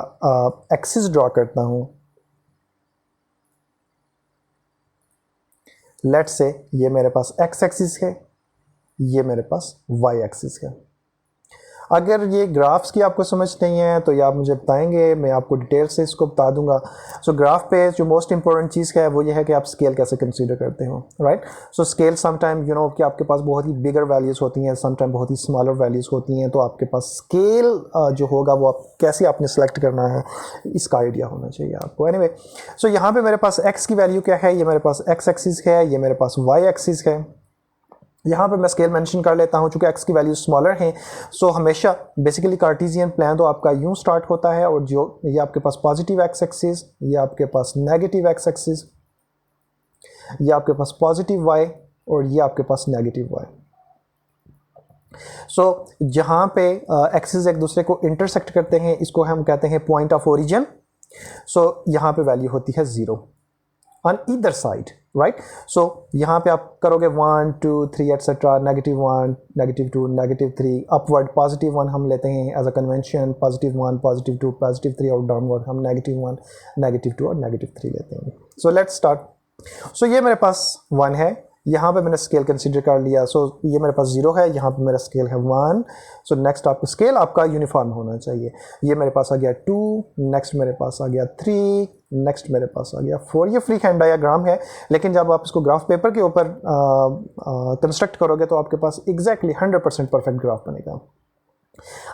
एक्सिस ड्रा करता हूँ। लेट्स से ये मेरे पास एक्स एक्सिस है, ये मेरे पास वाई एक्सिस है। अगर ये ग्राफ्स की आपको समझ नहीं है तो ये आप मुझे बताएंगे, मैं आपको डिटेल से इसको बता दूंगा। सो ग्राफ पे जो मोस्ट इंपॉर्टेंट चीज़ है वो ये है कि आप स्केल कैसे कंसीडर करते हो, right. So scale sometime you know कि आपके पास बहुत ही बिगर वैल्यूज़ होती हैं, समटाइम बहुत ही स्मॉलर वैल्यूज़ होती हैं, तो आपके पास स्केल जो होगा वो आप कैसे आपने सेलेक्ट करना है इसका आइडिया होना चाहिए आपको। एनीवे, सो यहाँ पर मेरे पास एक्स की वैल्यू क्या है, ये मेरे पास एक्स एक्सिस है, ये मेरे पास वाई एक्सिस है। यहाँ पे मैं स्केल मेंशन कर लेता हूँ, चूँकि एक्स की वैल्यू स्मॉलर हैं। सो हमेशा बेसिकली कार्टेशियन प्लान तो आपका यूँ स्टार्ट होता है, और जो ये आपके पास पॉजिटिव एक्स एक्सिस, ये आपके पास नेगेटिव एक्स एक्सिस, ये आपके पास पॉजिटिव वाई, और ये आपके पास नेगेटिव वाई। सो जहाँ पे एक्सिस एक दूसरे को इंटरसेक्ट करते हैं, इसको हम कहते हैं पॉइंट ऑफ ओरिजिन। सो यहाँ पे वैल्यू होती है 0 on either side, right. So यहाँ पे आप करोगे 1 2 3 एटसेट्रा, -1 -2 -3 अपवर्ड, +1 हम लेते हैं एज अ कन्वेंशन, +1 +2 +3, और डाउनवर्ड हम -1 -2 और -3 लेते हैं। So let's start. सो ये मेरे पास 1 है, यहाँ पे मैंने स्केल कंसीडर कर लिया। सो ये मेरे पास 0 है, यहाँ पे मेरा स्केल है 1। सो नेक्स्ट आपका स्केल आपका यूनिफॉर्म होना चाहिए। ये मेरे पास आ गया 2, नेक्स्ट मेरे पास आ गया 3, नेक्स्ट मेरे पास आ गया 4। ये फ्री हैंड डायग्राम है, लेकिन जब आप इसको ग्राफ पेपर के ऊपर कंस्ट्रक्ट करोगे तो आपके पास एग्जैक्टली 100% परफेक्ट ग्राफ बनेगा।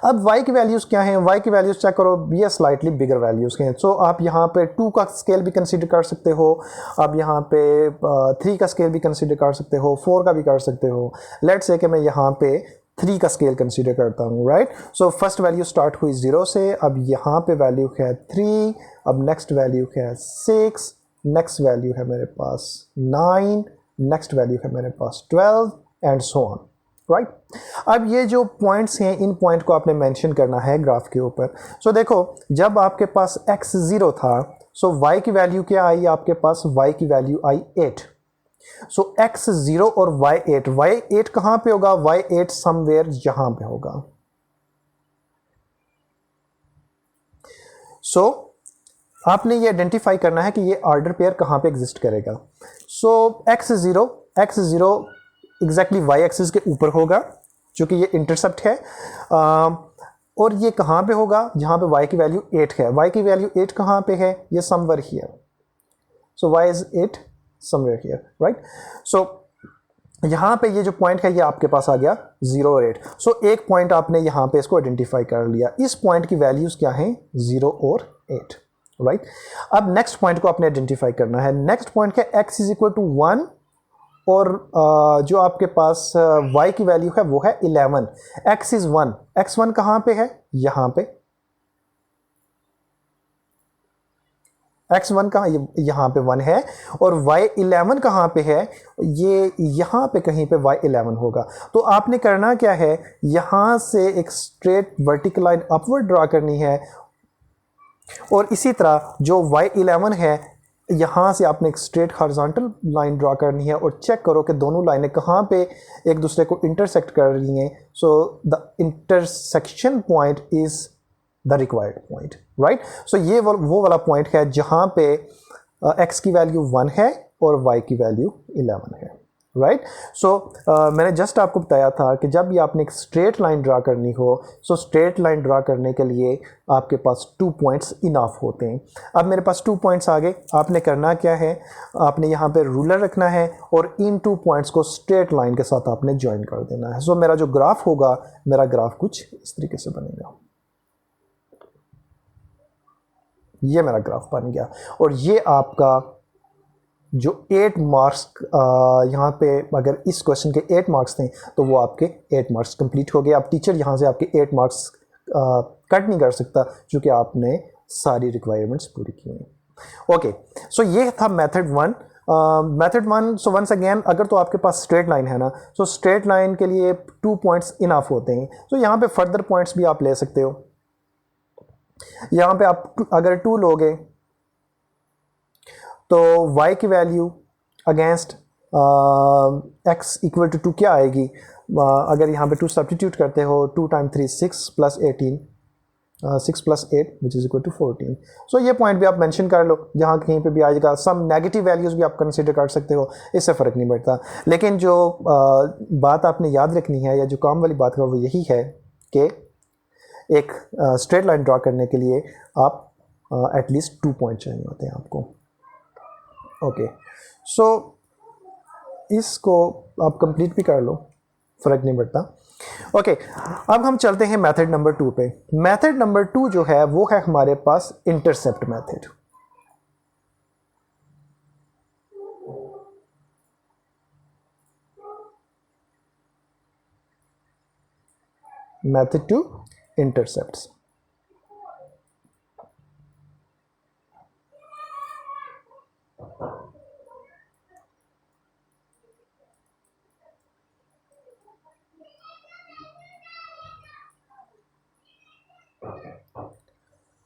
अब y की वैल्यूज़ क्या हैं, y की वैल्यूज़ चेक करो, ये स्लाइटली बिगर वैल्यूज़ हैं। सो आप यहाँ पे 2 का स्केल भी कंसीडर कर सकते हो, आप यहाँ पे 3 का स्केल भी कंसीडर कर सकते हो, 4 का भी कर सकते हो। लेट्स से कि मैं यहाँ पे 3 का स्केल कंसीडर करता हूँ, right. So first value start हुई 0 से, अब यहाँ पे वैल्यू है 3, अब नेक्स्ट वैल्यू है 6, नेक्स्ट वैल्यू है मेरे पास 9, नेक्स्ट वैल्यू है मेरे पास 12 एंड सो ऑन, राइट। अब ये जो पॉइंट्स हैं, इन पॉइंट को आपने मेंशन करना है ग्राफ के ऊपर। सो देखो, जब आपके पास x 0 था, सो y की वैल्यू क्या आई आपके पास, y की वैल्यू आई 8। सो x 0 और y 8 कहाँ पे होगा, y 8 समवेयर यहां पे होगा। सो आपने ये आइडेंटिफाई करना है कि ये ऑर्डर पेयर कहाँ पे एग्जिस्ट करेगा। सो x 0 एग्जैक्टली y एक्सिस के ऊपर होगा, क्योंकि ये इंटरसेप्ट है, और ये कहाँ पे होगा, जहाँ पे y की वैल्यू 8 है। y की वैल्यू 8 कहाँ पे है, ये somewhere here. So y is 8 somewhere here, right. So यहाँ पे ये जो पॉइंट है ये आपके पास आ गया 0 और 8। सो एक पॉइंट आपने यहाँ पे इसको आइडेंटिफाई कर लिया। इस पॉइंट की वैल्यूज क्या हैं, 0 और 8, राइट। अब नेक्स्ट पॉइंट को आपने आइडेंटिफाई करना है। नेक्स्ट पॉइंट क्या, x इज इक्वल टू 1, और जो आपके पास y की वैल्यू है वो है 11। x इज 1, x1 कहाँ पे है, यहाँ पे। x1 कहाँ, यहाँ पे 1 है, और y11 कहाँ पे है, ये यहाँ पे कहीं पे y11 होगा। तो आपने करना क्या है, यहाँ से एक straight vertical line upward draw करनी है, और इसी तरह जो y11 है यहाँ से आपने एक स्ट्रेट हॉरिजॉन्टल लाइन ड्रा करनी है, और चेक करो कि दोनों लाइनें कहाँ पे एक दूसरे को इंटरसेक्ट कर रही हैं। So the intersection point is the required point, right. So ये वो वाला पॉइंट है जहाँ पे x की वैल्यू 1 है और y की वैल्यू 11 है, राइट। सो मैंने जस्ट आपको बताया था कि जब ये आपने एक स्ट्रेट लाइन ड्रा करनी हो, सो स्ट्रेट लाइन ड्रा करने के लिए आपके पास 2 पॉइंट्स इनफ होते हैं। अब मेरे पास 2 पॉइंट्स आ गए, आपने करना क्या है, आपने यहाँ पे रूलर रखना है, और इन 2 पॉइंट्स को स्ट्रेट लाइन के साथ आपने ज्वाइन कर देना है। सो मेरा जो ग्राफ होगा, मेरा ग्राफ कुछ इस तरीके से बनेगा। ये मेरा ग्राफ बन गया, और ये आपका जो 8 मार्क्स यहाँ पे, अगर इस क्वेश्चन के 8 मार्क्स थे तो वो आपके 8 मार्क्स कंप्लीट हो गए। अब टीचर यहाँ से आपके 8 मार्क्स कट नहीं कर सकता, क्योंकि आपने सारी रिक्वायरमेंट्स पूरी की हैं। ओके, सो ये था method 1। Method 1, so once again, अगर तो आपके पास स्ट्रेट लाइन है ना, सो स्ट्रेट लाइन के लिए 2 पॉइंट्स इनफ होते हैं। सो यहाँ पे फर्दर पॉइंट्स भी आप ले सकते हो। यहाँ पे आप अगर 2 लोगे तो y की value against x equal to 2 क्या आएगी, अगर यहाँ पे 2 सब्स्टिट्यूट करते हो, 2 time 3 6 plus 18, 6 + 8 which is equal to 14। So ये पॉइंट भी आप मेंशन कर लो, जहाँ कहीं पे भी आएगा। सम नेगेटिव वैल्यूज़ भी आप कंसिडर कर सकते हो, इससे फ़र्क नहीं पड़ता। लेकिन जो बात आपने याद रखनी है, या जो काम वाली बात है, वो यही है कि एक स्ट्रेट लाइन ड्रा करने के लिए आप एटलीस्ट 2 पॉइंट चाहिए होते हैं आपको। ओके, सो इसको आप कंप्लीट भी कर लो, फ़र्क नहीं पड़ता। ओके, अब हम चलते हैं मेथड नंबर 2 पे। मेथड नंबर 2 जो है वो है हमारे पास intercept method. Method 2 intercepts.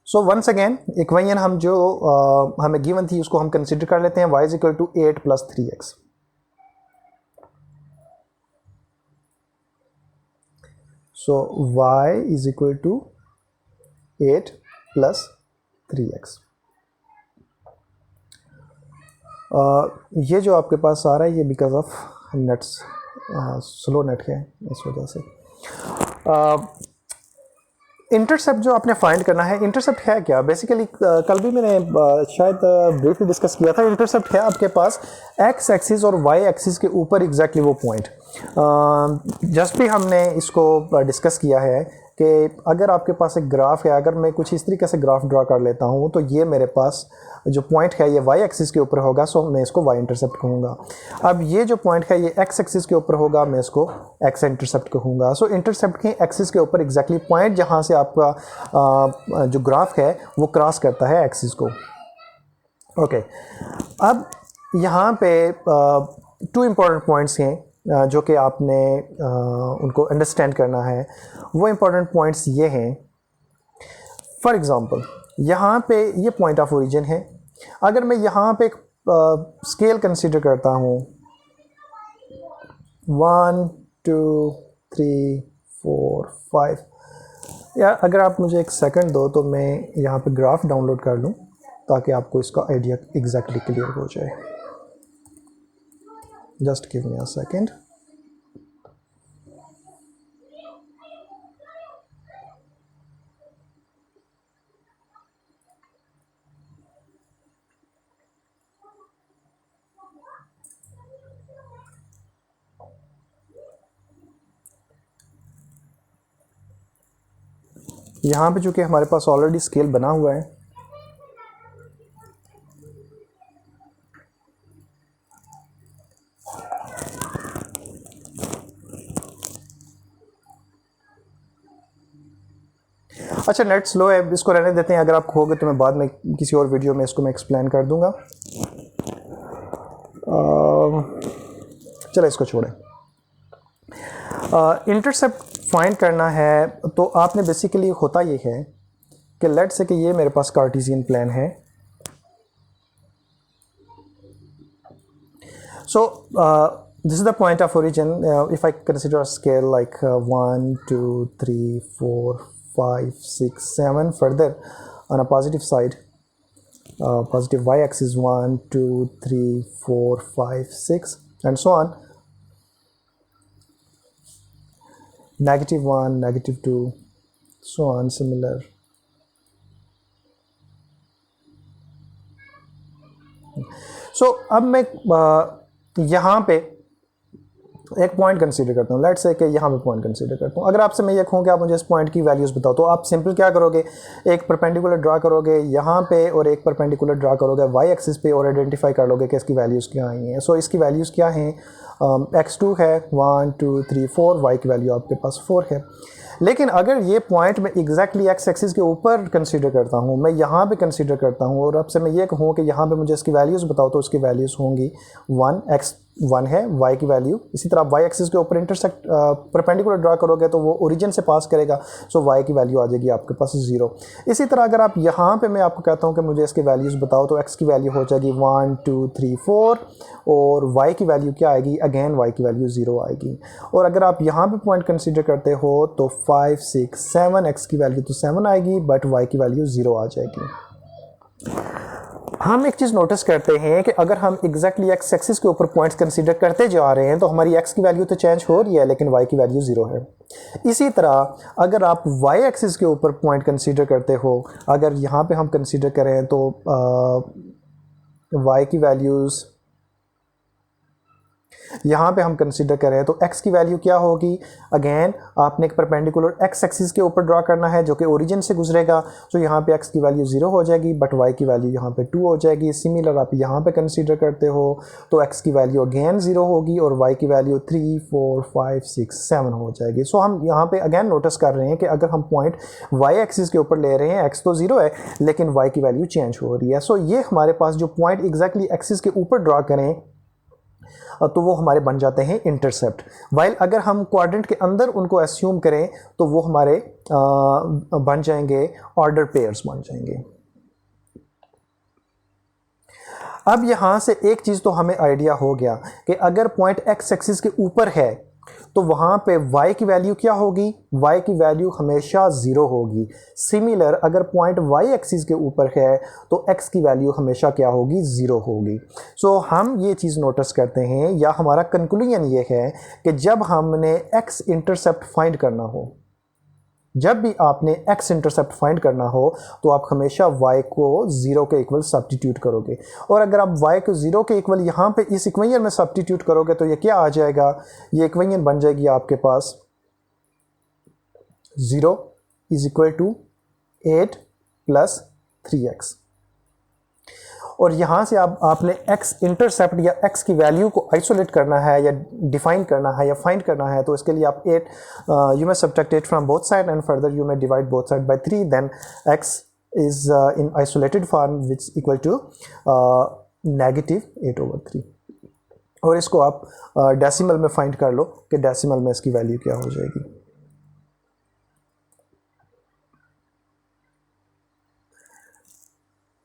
So once again equation हम जो हमें गिवन थी उसको हम कंसिडर कर लेते हैं। y is equal to 8 + 3x। So y is equal to 8 + 3x। ये जो आपके पास आ रहा है ये because of nets slow net है, इस वजह से। इंटरसेप्ट जो आपने फाइंड करना है, इंटरसेप्ट है क्या बेसिकली, कल भी मैंने शायद ब्रीफली डिस्कस किया था। इंटरसेप्ट है आपके पास एक्स एक्सिस और वाई एक्सिस के ऊपर एग्जैक्टली वो पॉइंट। जस्ट भी हमने इसको डिस्कस किया है कि अगर आपके पास एक ग्राफ है, अगर मैं कुछ इस तरीके से ग्राफ ड्रा कर लेता हूँ तो ये मेरे पास जो पॉइंट है ये वाई एक्सिस के ऊपर होगा, सो मैं इसको वाई इंटरसेप्ट कहूँगा। अब ये जो पॉइंट है ये एक्स एक्सिस के ऊपर होगा, मैं इसको एक्स इंटरसेप्ट कहूँगा। सो इंटरसेप्ट के एक्सिस के ऊपर एग्जैक्टली पॉइंट जहाँ से आपका जो ग्राफ है वो क्रॉस करता है एक्सिस को। ओके, अब यहाँ पे 2 इम्पॉर्टेंट पॉइंट्स हैं जो कि आपने उनको अंडरस्टैंड करना है। वो इम्पॉर्टेंट पॉइंट्स ये हैं, फॉर एग्ज़ाम्पल यहाँ पे ये पॉइंट ऑफ ओरिजिन है। अगर मैं यहाँ पे एक स्केल कंसिडर करता हूँ 1 2 3 4 5, या अगर आप मुझे एक सेकंड दो तो मैं यहाँ पे ग्राफ डाउनलोड कर लूँ ताकि आपको इसका आइडिया एग्जैक्टली क्लियर हो जाए। Just give me a second. यहाँ पे चूँकि हमारे पास ऑलरेडी स्केल बना हुआ है, अच्छा नेट स्लो है, इसको रहने देते हैं। अगर आप कहोगे तो मैं बाद में किसी और वीडियो में इसको मैं एक्सप्लेन कर दूंगा। चलो इसको छोड़ें। इंटरसेप्ट फाइंड करना है तो आपने बेसिकली होता ये है कि लेट से कि ये मेरे पास कार्टेशियन प्लान है। सो this is the point of origin. If I consider a scale like 1 2 3 4 5 6 7, further on a positive side, positive y-axis 1 2 3 4 5 6 and so on, -1 -2 so on, similar. So अब मैं यहाँ पे एक पॉइंट कंसीडर करता हूँ। लेट्स से कि यहाँ पे पॉइंट कंसीडर करता हूँ। अगर आपसे मैं ये कहूँ कि आप मुझे इस पॉइंट की वैल्यूज़ बताओ, तो आप सिंपल क्या करोगे, एक परपेंडिकुलर ड्रा करोगे यहाँ पे और एक परपेंडिकुलर ड्रा करोगे वाई एक्सिस पे और आइडेंटिफाई कर लोगे कि इसकी वैल्यूज़ क्या आई हैं। सो इसकी वैल्यूज़ क्या हैं, x2 है 1 2 3 4, y की वैल्यू आपके पास 4 है। लेकिन अगर ये पॉइंट मैं एग्जैक्टली एक्स एक्सिस के ऊपर कंसीडर करता हूँ, मैं यहाँ पे कंसीडर करता हूँ और आपसे मैं ये कहूँ कि यहाँ पे मुझे इसकी वैल्यूज़ बताओ, तो इसकी वैल्यूज़ होंगी 1, x 1 है y की वैल्यू। इसी तरह y एक्सिस के ऊपर इंटरसेक्ट परपेंडिकुलर ड्रा करोगे तो वो ओरिजिन से पास करेगा, सो y की वैल्यू आ जाएगी आपके पास 0। इसी तरह अगर आप यहाँ पे मैं आपको कहता हूँ कि मुझे इसकी वैल्यूज़ बताओ, तो x की वैल्यू हो जाएगी 1 2 3 4 और y की वैल्यू क्या आएगी, अगेन y की वैल्यू 0 आएगी। और अगर आप यहाँ पे पॉइंट कंसीडर करते हो तो 5 6 7, एक्स की वैल्यू तो 7 आएगी बट वाई की वैल्यू 0 आ जाएगी। हम एक चीज़ नोटिस करते हैं कि अगर हम एग्जैक्टली एक्स एक्सिस के ऊपर पॉइंट्स कंसीडर करते जा रहे हैं तो हमारी एक्स की वैल्यू तो चेंज हो रही है लेकिन वाई की वैल्यू 0 है। इसी तरह अगर आप वाई एक्सिस के ऊपर पॉइंट कंसीडर करते हो, अगर यहाँ पे हम कंसीडर करें तो वाई की वैल्यूज़ यहाँ पे हम कंसीडर करें तो x की वैल्यू क्या होगी, अगेन आपने एक परपेंडिकुलर x एक्सिस के ऊपर ड्रा करना है जो कि ओरिजिन से गुजरेगा। तो यहाँ पे x की वैल्यू 0 हो जाएगी बट y की वैल्यू यहाँ पे 2 हो जाएगी। सिमिलर आप यहाँ पे कंसीडर करते हो तो x की वैल्यू अगेन 0 होगी और y की वैल्यू 3 4 5 6 7 हो जाएगी। सो हम यहाँ पे अगेन नोटिस कर रहे हैं कि अगर हम पॉइंट y एक्सिस के ऊपर ले रहे हैं, x तो 0 है लेकिन y की वैल्यू चेंज हो रही है। सो ये हमारे पास जो पॉइंट एग्जैक्टली एक्सिस के ऊपर ड्रा करें तो वो हमारे बन जाते हैं इंटरसेप्ट। वाइल अगर हम क्वाड्रेंट के अंदर उनको एस्यूम करें तो वो हमारे बन जाएंगे ऑर्डर पेयर्स बन जाएंगे। अब यहां से एक चीज तो हमें आइडिया हो गया कि अगर पॉइंट एक्स एक्सिस के ऊपर है तो वहां पे y की वैल्यू क्या होगी, y की वैल्यू हमेशा 0 होगी। सिमिलर अगर पॉइंट y एक्सिस के ऊपर है तो x की वैल्यू हमेशा क्या होगी, 0 होगी। सो हम ये चीज़ नोटिस करते हैं या हमारा कंक्लूजन ये है कि जब हमने x इंटरसेप्ट फाइंड करना हो, जब भी आपने x इंटरसेप्ट फाइंड करना हो तो आप हमेशा y को 0 के इक्वल सब्स्टिट्यूट करोगे। और अगर आप y को 0 के इक्वल यहाँ पे इस इक्वेशन में सब्स्टिट्यूट करोगे तो ये क्या आ जाएगा, ये इक्वेशन बन जाएगी आपके पास 0 is equal to 8 plus 3x। और यहाँ से आपने x इंटरसेप्ट या x की वैल्यू को आइसोलेट करना है या डिफाइन करना है या फाइंड करना है तो इसके लिए आप 8 you may subtract 8 from both side and further you may divide both side by 3, then x is in isolated form which equal to -8/3। और इसको आप डेसिमल में फाइंड कर लो कि डेसिमल में इसकी वैल्यू क्या हो जाएगी।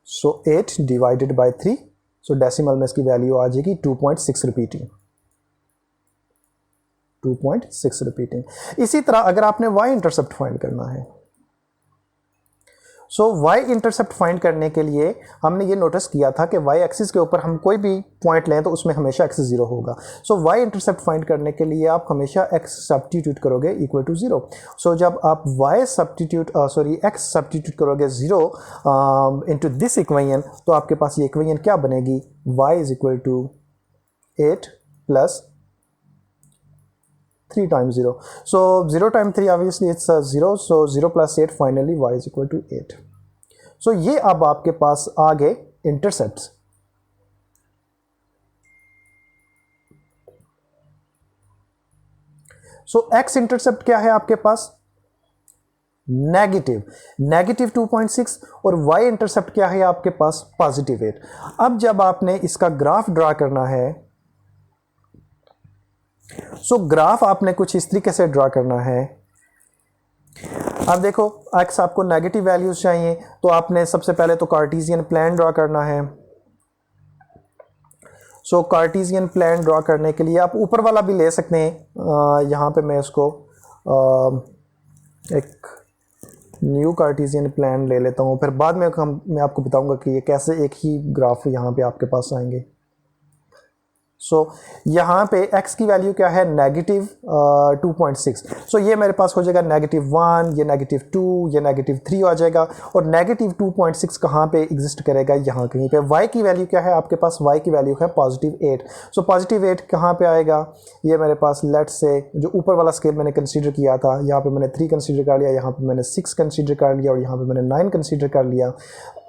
सो 8 डिवाइडेड बाय 3, सो डेसिमल में इसकी वैल्यू आ जाएगी 2.6 रिपीटिंग, 2.6 रिपीटिंग। इसी तरह अगर आपने y इंटरसेप्ट फाइंड करना है, सो y इंटरसेप्ट फाइंड करने के लिए हमने ये नोटिस किया था कि y एक्सिस के ऊपर हम कोई भी पॉइंट लें तो उसमें हमेशा x 0 होगा। सो y इंटरसेप्ट फाइंड करने के लिए आप हमेशा x सब्स्टिट्यूट करोगे इक्वल टू 0। सो जब आप x सब्स्टिट्यूट करोगे 0 इनटू दिस इक्वेशन तो आपके पास ये इक्वेशन क्या बनेगी, y is equal to 8 plus 3 times 0. So 0 times 3 obviously it's 0. So 0 plus 8 finally y is equal to 8. So ये अब आपके पास आ गए इंटरसेप्ट्स। सो x इंटरसेप्ट क्या है आपके पास, नेगेटिव 2.6 और y इंटरसेप्ट क्या है आपके पास, पॉजिटिव 8। अब जब आपने इसका ग्राफ ड्रा करना है सो ग्राफ आपने कुछ इस तरीके से ड्रा करना है। अब देखो x आपको नेगेटिव वैल्यूज चाहिए तो आपने सबसे पहले तो कार्टेशियन प्लान ड्रा करना है। सो कार्टेशियन प्लान ड्रा करने के लिए आप ऊपर वाला भी ले सकते हैं। यहाँ पे मैं इसको एक न्यू कार्टेशियन प्लान ले लेता हूँ, फिर बाद में मैं आपको बताऊँगा कि ये कैसे एक ही ग्राफ यहाँ पे आपके पास आएंगे। सो यहाँ पे x की वैल्यू क्या है, नेगेटिव 2.6। सो ये मेरे पास हो जाएगा -1, ये -2, ये -3 आ जाएगा। और नेगेटिव 2.6 कहाँ पे एग्जिस्ट करेगा, यहाँ कहीं पे। y की वैल्यू क्या है आपके पास, y की वैल्यू है +8। सो +8 कहाँ पे आएगा, ये मेरे पास लेट से जो ऊपर वाला स्केल मैंने कंसीडर किया था, यहाँ पे मैंने 3 कंसीडर कर लिया, यहाँ पे मैंने 6 कंसीडर कर लिया और यहाँ पे मैंने 9 कंसीडर कर लिया।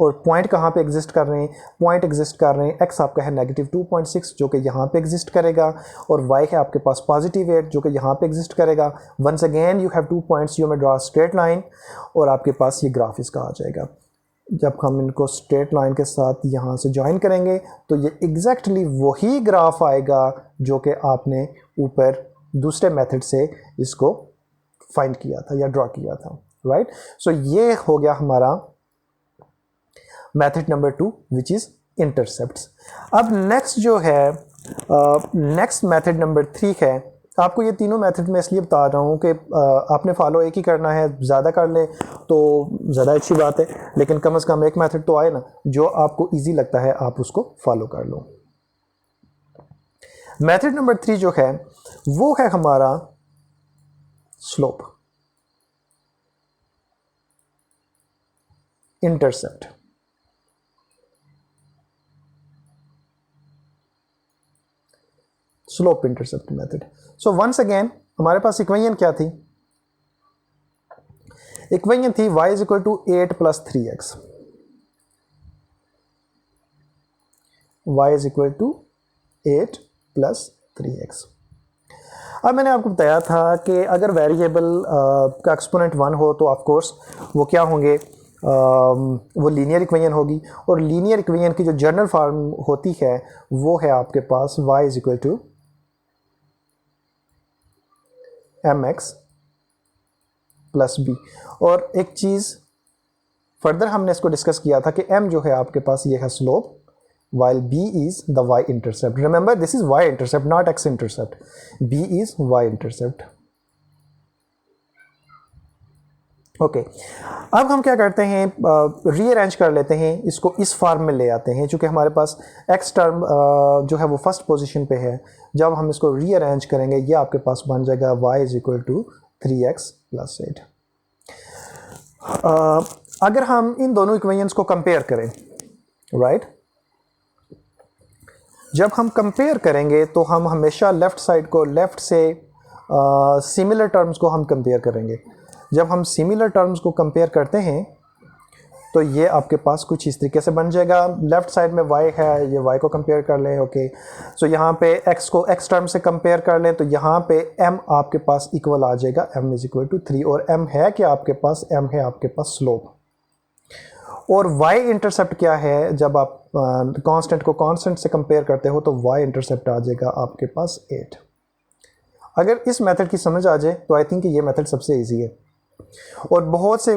और पॉइंट कहाँ पे एग्जिस्ट कर रहे हैं, पॉइंट एग्जिस्ट कर रहे हैं x आपका है -2.6 जो कि यहाँ पे एग्जिस्ट करेगा, और y है आपके पास +8 जो कि यहाँ पे एग्जिस्ट करेगा। Once again you have 2 points, you may draw straight line और आपके पास ये ग्राफ इसका आ जाएगा। जब हम इनको स्ट्रेट लाइन के साथ यहाँ से ज्वाइन करेंगे तो ये एग्जैक्टली वही ग्राफ आएगा जो कि आपने ऊपर दूसरे मेथड से इसको फाइंड किया था या ड्रॉ किया था, राइट। सो ये हो गया हमारा method number 2 which is intercepts. अब नेक्स्ट जो है नेक्स्ट मेथड नंबर 3 है आपको ये तीनों मेथड मैं इसलिए बता रहा हूँ कि आपने फॉलो एक ही करना है, ज़्यादा कर लें तो ज़्यादा अच्छी बात है, लेकिन कम से कम एक मेथड तो आए ना जो आपको इजी लगता है, आप उसको फॉलो कर लो। मेथड नंबर 3 जो है वो है हमारा slope intercept. Slope intercept method. So once again हमारे पास इक्वेशन क्या थी? इक्वेशन थी y is equal to 8 plus 3x, y is equal to 8 plus 3x। अब मैंने आपको बताया था कि अगर वेरिएबल का एक्सपोनेंट 1 हो तो ऑफ कोर्स वो क्या होंगे, वो लीनियर इक्वेशन होगी, और लीनियर इक्वेशन की जो जनरल फॉर्म होती है वो है आपके पास y is equal to mx plus b. और एक चीज़ फर्दर हमने इसको डिस्कस किया था कि m जो है आपके पास ये है slope, while b is the y intercept. Remember this is y intercept not x intercept, b is y intercept. Okay अब हम क्या करते हैं, रीअरेंज कर लेते हैं इसको, इस फॉर्म में ले आते हैं। चूँकि हमारे पास x टर्म जो है वो फर्स्ट पोजीशन पे है, जब हम इसको रीअरेंज करेंगे ये आपके पास बन जाएगा y is equal to 3x plus 8। अगर हम इन दोनों इक्वेशंस को कंपेयर करें, राइट, जब हम कंपेयर करेंगे तो हम हमेशा लेफ़्ट साइड को, लेफ़्ट से सिमिलर टर्म्स को हम कंपेयर करेंगे। जब हम सिमिलर टर्म्स को कंपेयर करते हैं तो ये आपके पास कुछ इस तरीके से बन जाएगा। लेफ़्ट साइड में y है, ये y को कंपेयर कर लें, ओके। सो यहाँ पे x को x टर्म से कंपेयर कर लें तो यहाँ पे m आपके पास इक्वल आ जाएगा, m इज इक्वल टू 3। और m है कि आपके पास, m है आपके पास स्लोप। और y इंटरसेप्ट क्या है, जब आप कांस्टेंट को कांस्टेंट से कंपेयर करते हो तो y इंटरसेप्ट आ जाएगा आपके पास 8। अगर इस मेथड की समझ आ जाए तो आई थिंक ये मेथड सबसे इजी है। और बहुत से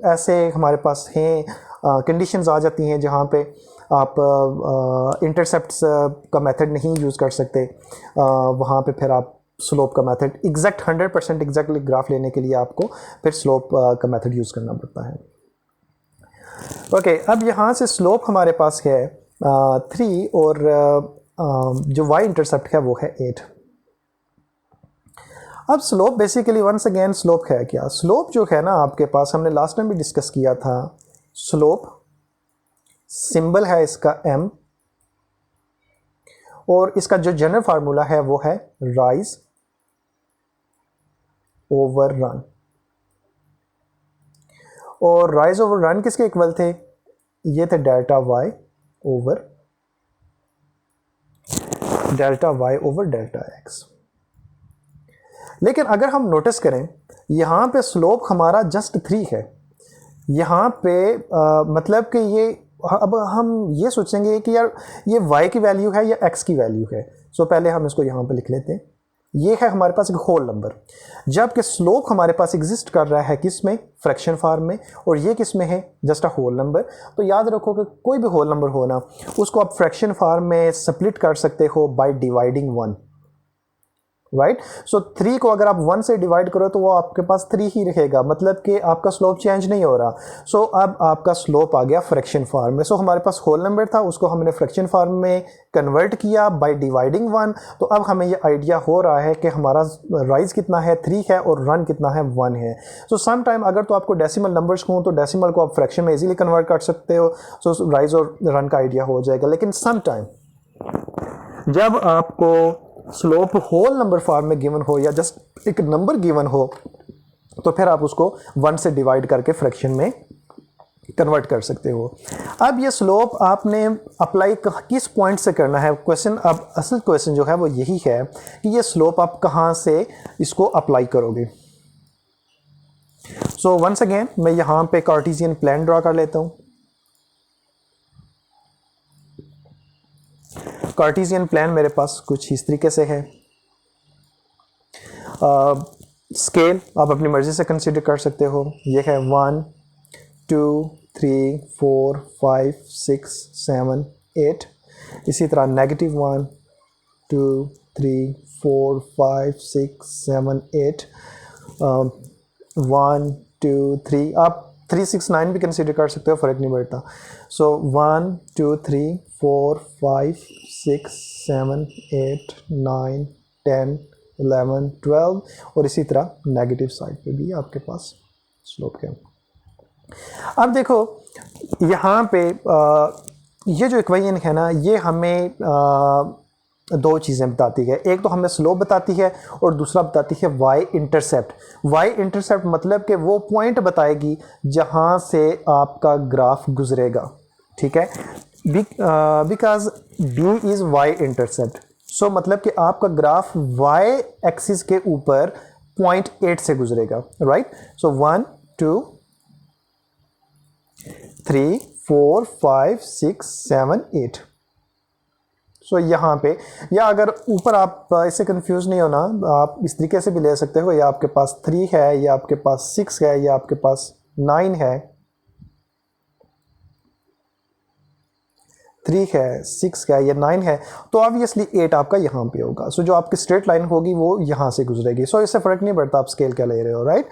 ऐसे हमारे पास हैं कंडीशंस आ जाती हैं जहाँ पे आप इंटरसेप्ट्स का मेथड नहीं यूज़ कर सकते, वहाँ पे फिर आप स्लोप का मेथड एग्जैक्ट 100% एग्जैक्टली ग्राफ लेने के लिए आपको फिर स्लोप का मेथड यूज़ करना पड़ता है। ओके अब यहाँ से स्लोप हमारे पास है 3 और जो y इंटरसेप्ट है वो है 8। अब slope basically once again slope है क्या? स्लोप जो है ना आपके पास, हमने लास्ट टाइम भी डिस्कस किया था, स्लोप सिंबल है इसका m, और इसका जो जनरल फार्मूला है वो है राइज ओवर रन। और राइज ओवर रन किसके इक्वल थे? ये थे delta y over delta x। लेकिन अगर हम नोटिस करें यहाँ पे स्लोप हमारा जस्ट 3 है। यहाँ पे मतलब कि ये, अब हम ये सोचेंगे कि यार ये y की वैल्यू है या x की वैल्यू है। सो पहले हम इसको यहाँ पे लिख लेते हैं, ये है हमारे पास एक होल नंबर, जबकि स्लोप हमारे पास एग्जिस्ट कर रहा है किस में? फ्रैक्शन फॉर्म में, और ये किस में है? Just a whole number. तो याद रखो कि कोई भी होल नंबर हो ना, उसको आप फ्रैक्शन फॉर्म में स्प्लिट कर सकते हो बाय डिवाइडिंग 1, राइट। सो 3 को अगर आप 1 से डिवाइड करो तो वो आपके पास 3 ही रहेगा, मतलब कि आपका स्लोप चेंज नहीं हो रहा। सो अब आपका स्लोप आ गया फ्रैक्शन फॉर्म में। सो हमारे पास होल नंबर था, उसको हमने फ्रैक्शन फॉर्म में कन्वर्ट किया बाय डिवाइडिंग 1। तो अब हमें ये आइडिया हो रहा है कि हमारा राइज कितना है? 3 है, और रन कितना है? 1 है। सो सम टाइम अगर तो आपको डेसिमल नंबर्स हों तो डेसिमल को आप फ्रैक्शन में इजीली कन्वर्ट कर सकते हो, सो राइज और रन का आइडिया हो जाएगा। लेकिन सम टाइम जब आपको स्लोप होल नंबर फॉर्म में गिवन हो या जस्ट एक नंबर गिवन हो तो फिर आप उसको 1 से डिवाइड करके फ्रैक्शन में कन्वर्ट कर सकते हो। अब ये स्लोप आपने अप्लाई किस पॉइंट से करना है क्वेश्चन, अब असल क्वेश्चन जो है वो यही है कि ये स्लोप आप कहाँ से इसको अप्लाई करोगे। सो वंस अगेन मैं यहाँ पे कार्टेशियन प्लान ड्रा कर लेता हूँ। कार्टेशियन प्लान मेरे पास कुछ इस तरीके से है। स्केल आप अपनी मर्जी से कंसीडर कर सकते हो। ये है 1 2 3 4 5 6 7 8। इसी तरह -1 2 3 4 5 6 7 8 1 2 3 आप 3 6 9 भी कंसिडर कर सकते हो, फ़र्क नहीं पड़ता। सो 1 2 3 4 5 6 7 8 9 10 11 12 और इसी तरह नेगेटिव साइड पे भी आपके पास स्लोप है। अब देखो यहाँ पे ये जो इक्वेशन है ना, ये हमें दो चीज़ें बताती है। एक तो हमें स्लोप बताती है और दूसरा बताती है वाई इंटरसेप्ट। वाई इंटरसेप्ट मतलब कि वो पॉइंट बताएगी जहाँ से आपका ग्राफ गुजरेगा, ठीक है। Because B is Y intercept, so मतलब कि आपका ग्राफ वाई एक्सिस के ऊपर पॉइंट 8 से गुजरेगा, राइट। सो 1 2 3 4 5 6 7 8। सो यहाँ पे, या अगर ऊपर आप इससे कंफ्यूज नहीं होना, आप इस तरीके से भी ले सकते हो, या आपके पास 3 है, या आपके पास 6 है, या आपके पास 9 है, 3 है, 6 है या 9 है, तो ऑब्वियसली 8 आपका यहाँ पे होगा। सो जो आपकी स्ट्रेट लाइन होगी वो यहाँ से गुजरेगी। सो इससे फ़र्क नहीं पड़ता आप स्केल क्या ले रहे हो, राइट।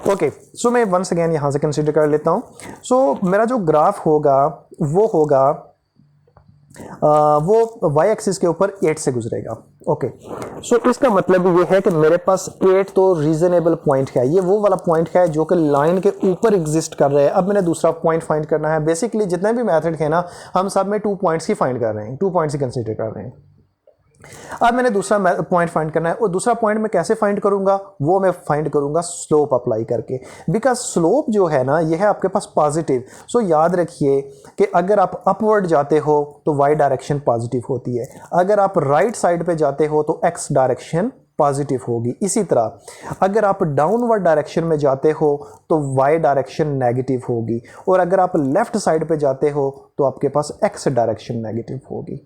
ओके, सो मैं वंस अगेन यहाँ से कंसिडर कर लेता हूँ। सो मेरा जो ग्राफ होगा वो होगा वो वाई एक्सिस के ऊपर 8 से गुजरेगा। ओके, सो इसका मतलब ये है कि मेरे पास 8 तो रीजनेबल पॉइंट है, ये वो वाला पॉइंट है जो कि लाइन के ऊपर एग्जिस्ट कर रहे हैं। अब मैंने दूसरा पॉइंट फाइंड करना है। बेसिकली जितने भी मेथड है ना, हम सब में 2 पॉइंट्स ही फाइंड कर रहे हैं, 2 पॉइंट्स ही कंसिडर कर रहे हैं। अब मैंने दूसरा पॉइंट फाइंड करना है, और दूसरा पॉइंट मैं कैसे फाइंड करूंगा, वो मैं फाइंड करूंगा स्लोप अप्लाई करके। बिकॉज स्लोप जो है ना, ये है आपके पास पॉजिटिव। सो याद रखिए कि अगर आप अपवर्ड जाते हो तो वाई डायरेक्शन पॉजिटिव होती है, अगर आप राइट साइड पे जाते हो तो एक्स डायरेक्शन पॉजिटिव होगी। इसी तरह अगर आप डाउनवर्ड डायरेक्शन में जाते हो तो वाई डायरेक्शन नेगेटिव होगी, और अगर आप लेफ्ट साइड पे जाते हो तो आपके पास एक्स डायरेक्शन नेगेटिव होगी।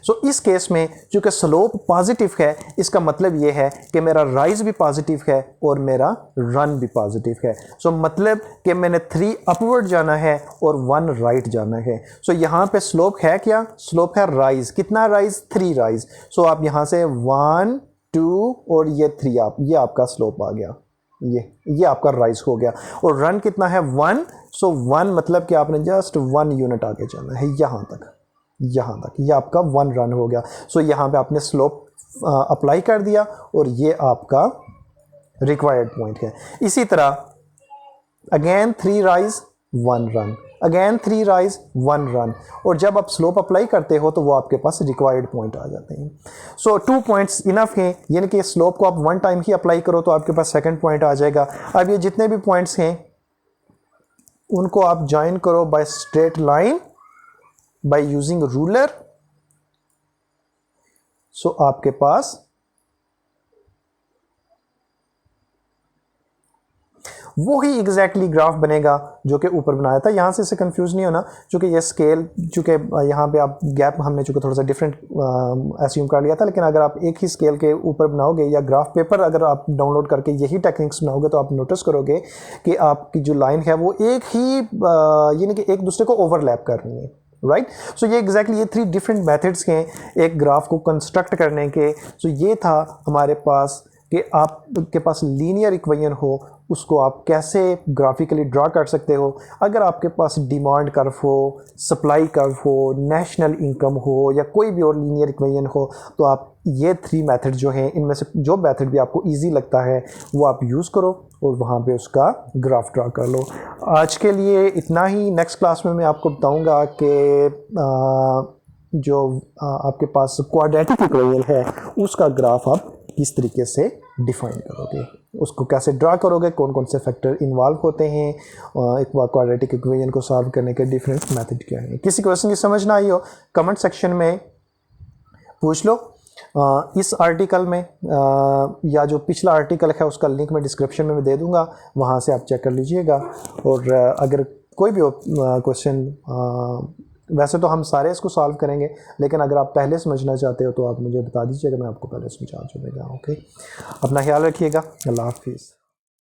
सो इस केस में चूंकि स्लोप पॉजिटिव है, इसका मतलब यह है कि मेरा राइज भी पॉजिटिव है और मेरा रन भी पॉजिटिव है। सो मतलब कि मैंने 3 अपवर्ड जाना है और 1 राइट जाना है। सो यहाँ पे स्लोप है क्या, स्लोप है राइज। कितना राइज, 3 राइज। सो आप यहाँ से 1 2 और ये 3 ये आपका स्लोप आ गया, ये आपका राइज हो गया। और रन कितना है, 1। सो 1 मतलब कि आपने जस्ट 1 यूनिट आगे जाना है, यहाँ तक, ये आपका 1 रन हो गया। सो यहाँ पे आपने स्लोप अप्लाई कर दिया और ये आपका रिक्वायर्ड पॉइंट है। इसी तरह again 3 rise 1 run, again 3 rise 1 run, और जब आप स्लोप अप्लाई करते हो तो वो आपके पास रिक्वायर्ड पॉइंट आ जाते हैं। सो 2 पॉइंट्स इनफ हैं, यानी कि स्लोप को आप 1 टाइम ही अप्लाई करो तो आपके पास सेकंड पॉइंट आ जाएगा। अब ये जितने भी पॉइंट्स हैं उनको आप ज्वाइन करो by straight line, by using ruler। सो आपके पास वो ही एग्जैक्टली ग्राफ बनेगा जो कि ऊपर बनाया था। यहां से इसे कंफ्यूज नहीं होना, क्योंकि ये स्केल, चूंकि यहाँ पे आप गैप हमने चूंकि थोड़ा सा डिफरेंट एज्यूम कर लिया था, लेकिन अगर आप एक ही स्केल के ऊपर बनाओगे या ग्राफ पेपर अगर आप डाउनलोड करके यही टेक्निक्स बनाओगे तो आप नोटिस करोगे कि आपकी जो लाइन है वो एक ही यानी कि एक दूसरे को ओवरलैप कर रही है, राइट। सो ये एग्जैक्टली ये 3 डिफरेंट मेथड्स हैं एक ग्राफ को कंस्ट्रक्ट करने के। सो ये था हमारे पास कि आपके पास लीनियर इक्वेशन हो, उसको आप कैसे ग्राफिकली ड्रा कर सकते हो। अगर आपके पास डिमांड कर्व हो, सप्लाई कर्व हो, नेशनल इनकम हो, या कोई भी और लीनियर इक्वेशन हो, तो आप ये 3 मेथड जो हैं, इनमें से जो मेथड भी आपको इजी लगता है वो आप यूज़ करो और वहाँ पे उसका ग्राफ ड्रा कर लो। आज के लिए इतना ही। नेक्स्ट क्लास में मैं आपको बताऊँगा कि जो आपके पास क्वाड्रेटिक इक्वेशन है उसका ग्राफ आप किस तरीके से डिफाइन करोगे, उसको कैसे ड्रा करोगे, कौन कौन से फैक्टर इन्वॉल्व होते हैं, एक क्वाड्रेटिक इक्वेशन को सॉल्व करने के डिफरेंट मेथड क्या हैं। किसी क्वेश्चन की समझ ना आई हो कमेंट सेक्शन में पूछ लो। इस आर्टिकल में या जो पिछला आर्टिकल है उसका लिंक मैं डिस्क्रिप्शन में दे दूंगा, वहाँ से आप चेक कर लीजिएगा। और अगर कोई भी क्वेश्चन, वैसे तो हम सारे इसको सॉल्व करेंगे, लेकिन अगर आप पहले समझना चाहते हो तो आप मुझे बता दीजिएगा, मैं आपको पहले समझा दूँगा। ओके, अपना ख्याल रखिएगा। अल्लाह हाफिज़।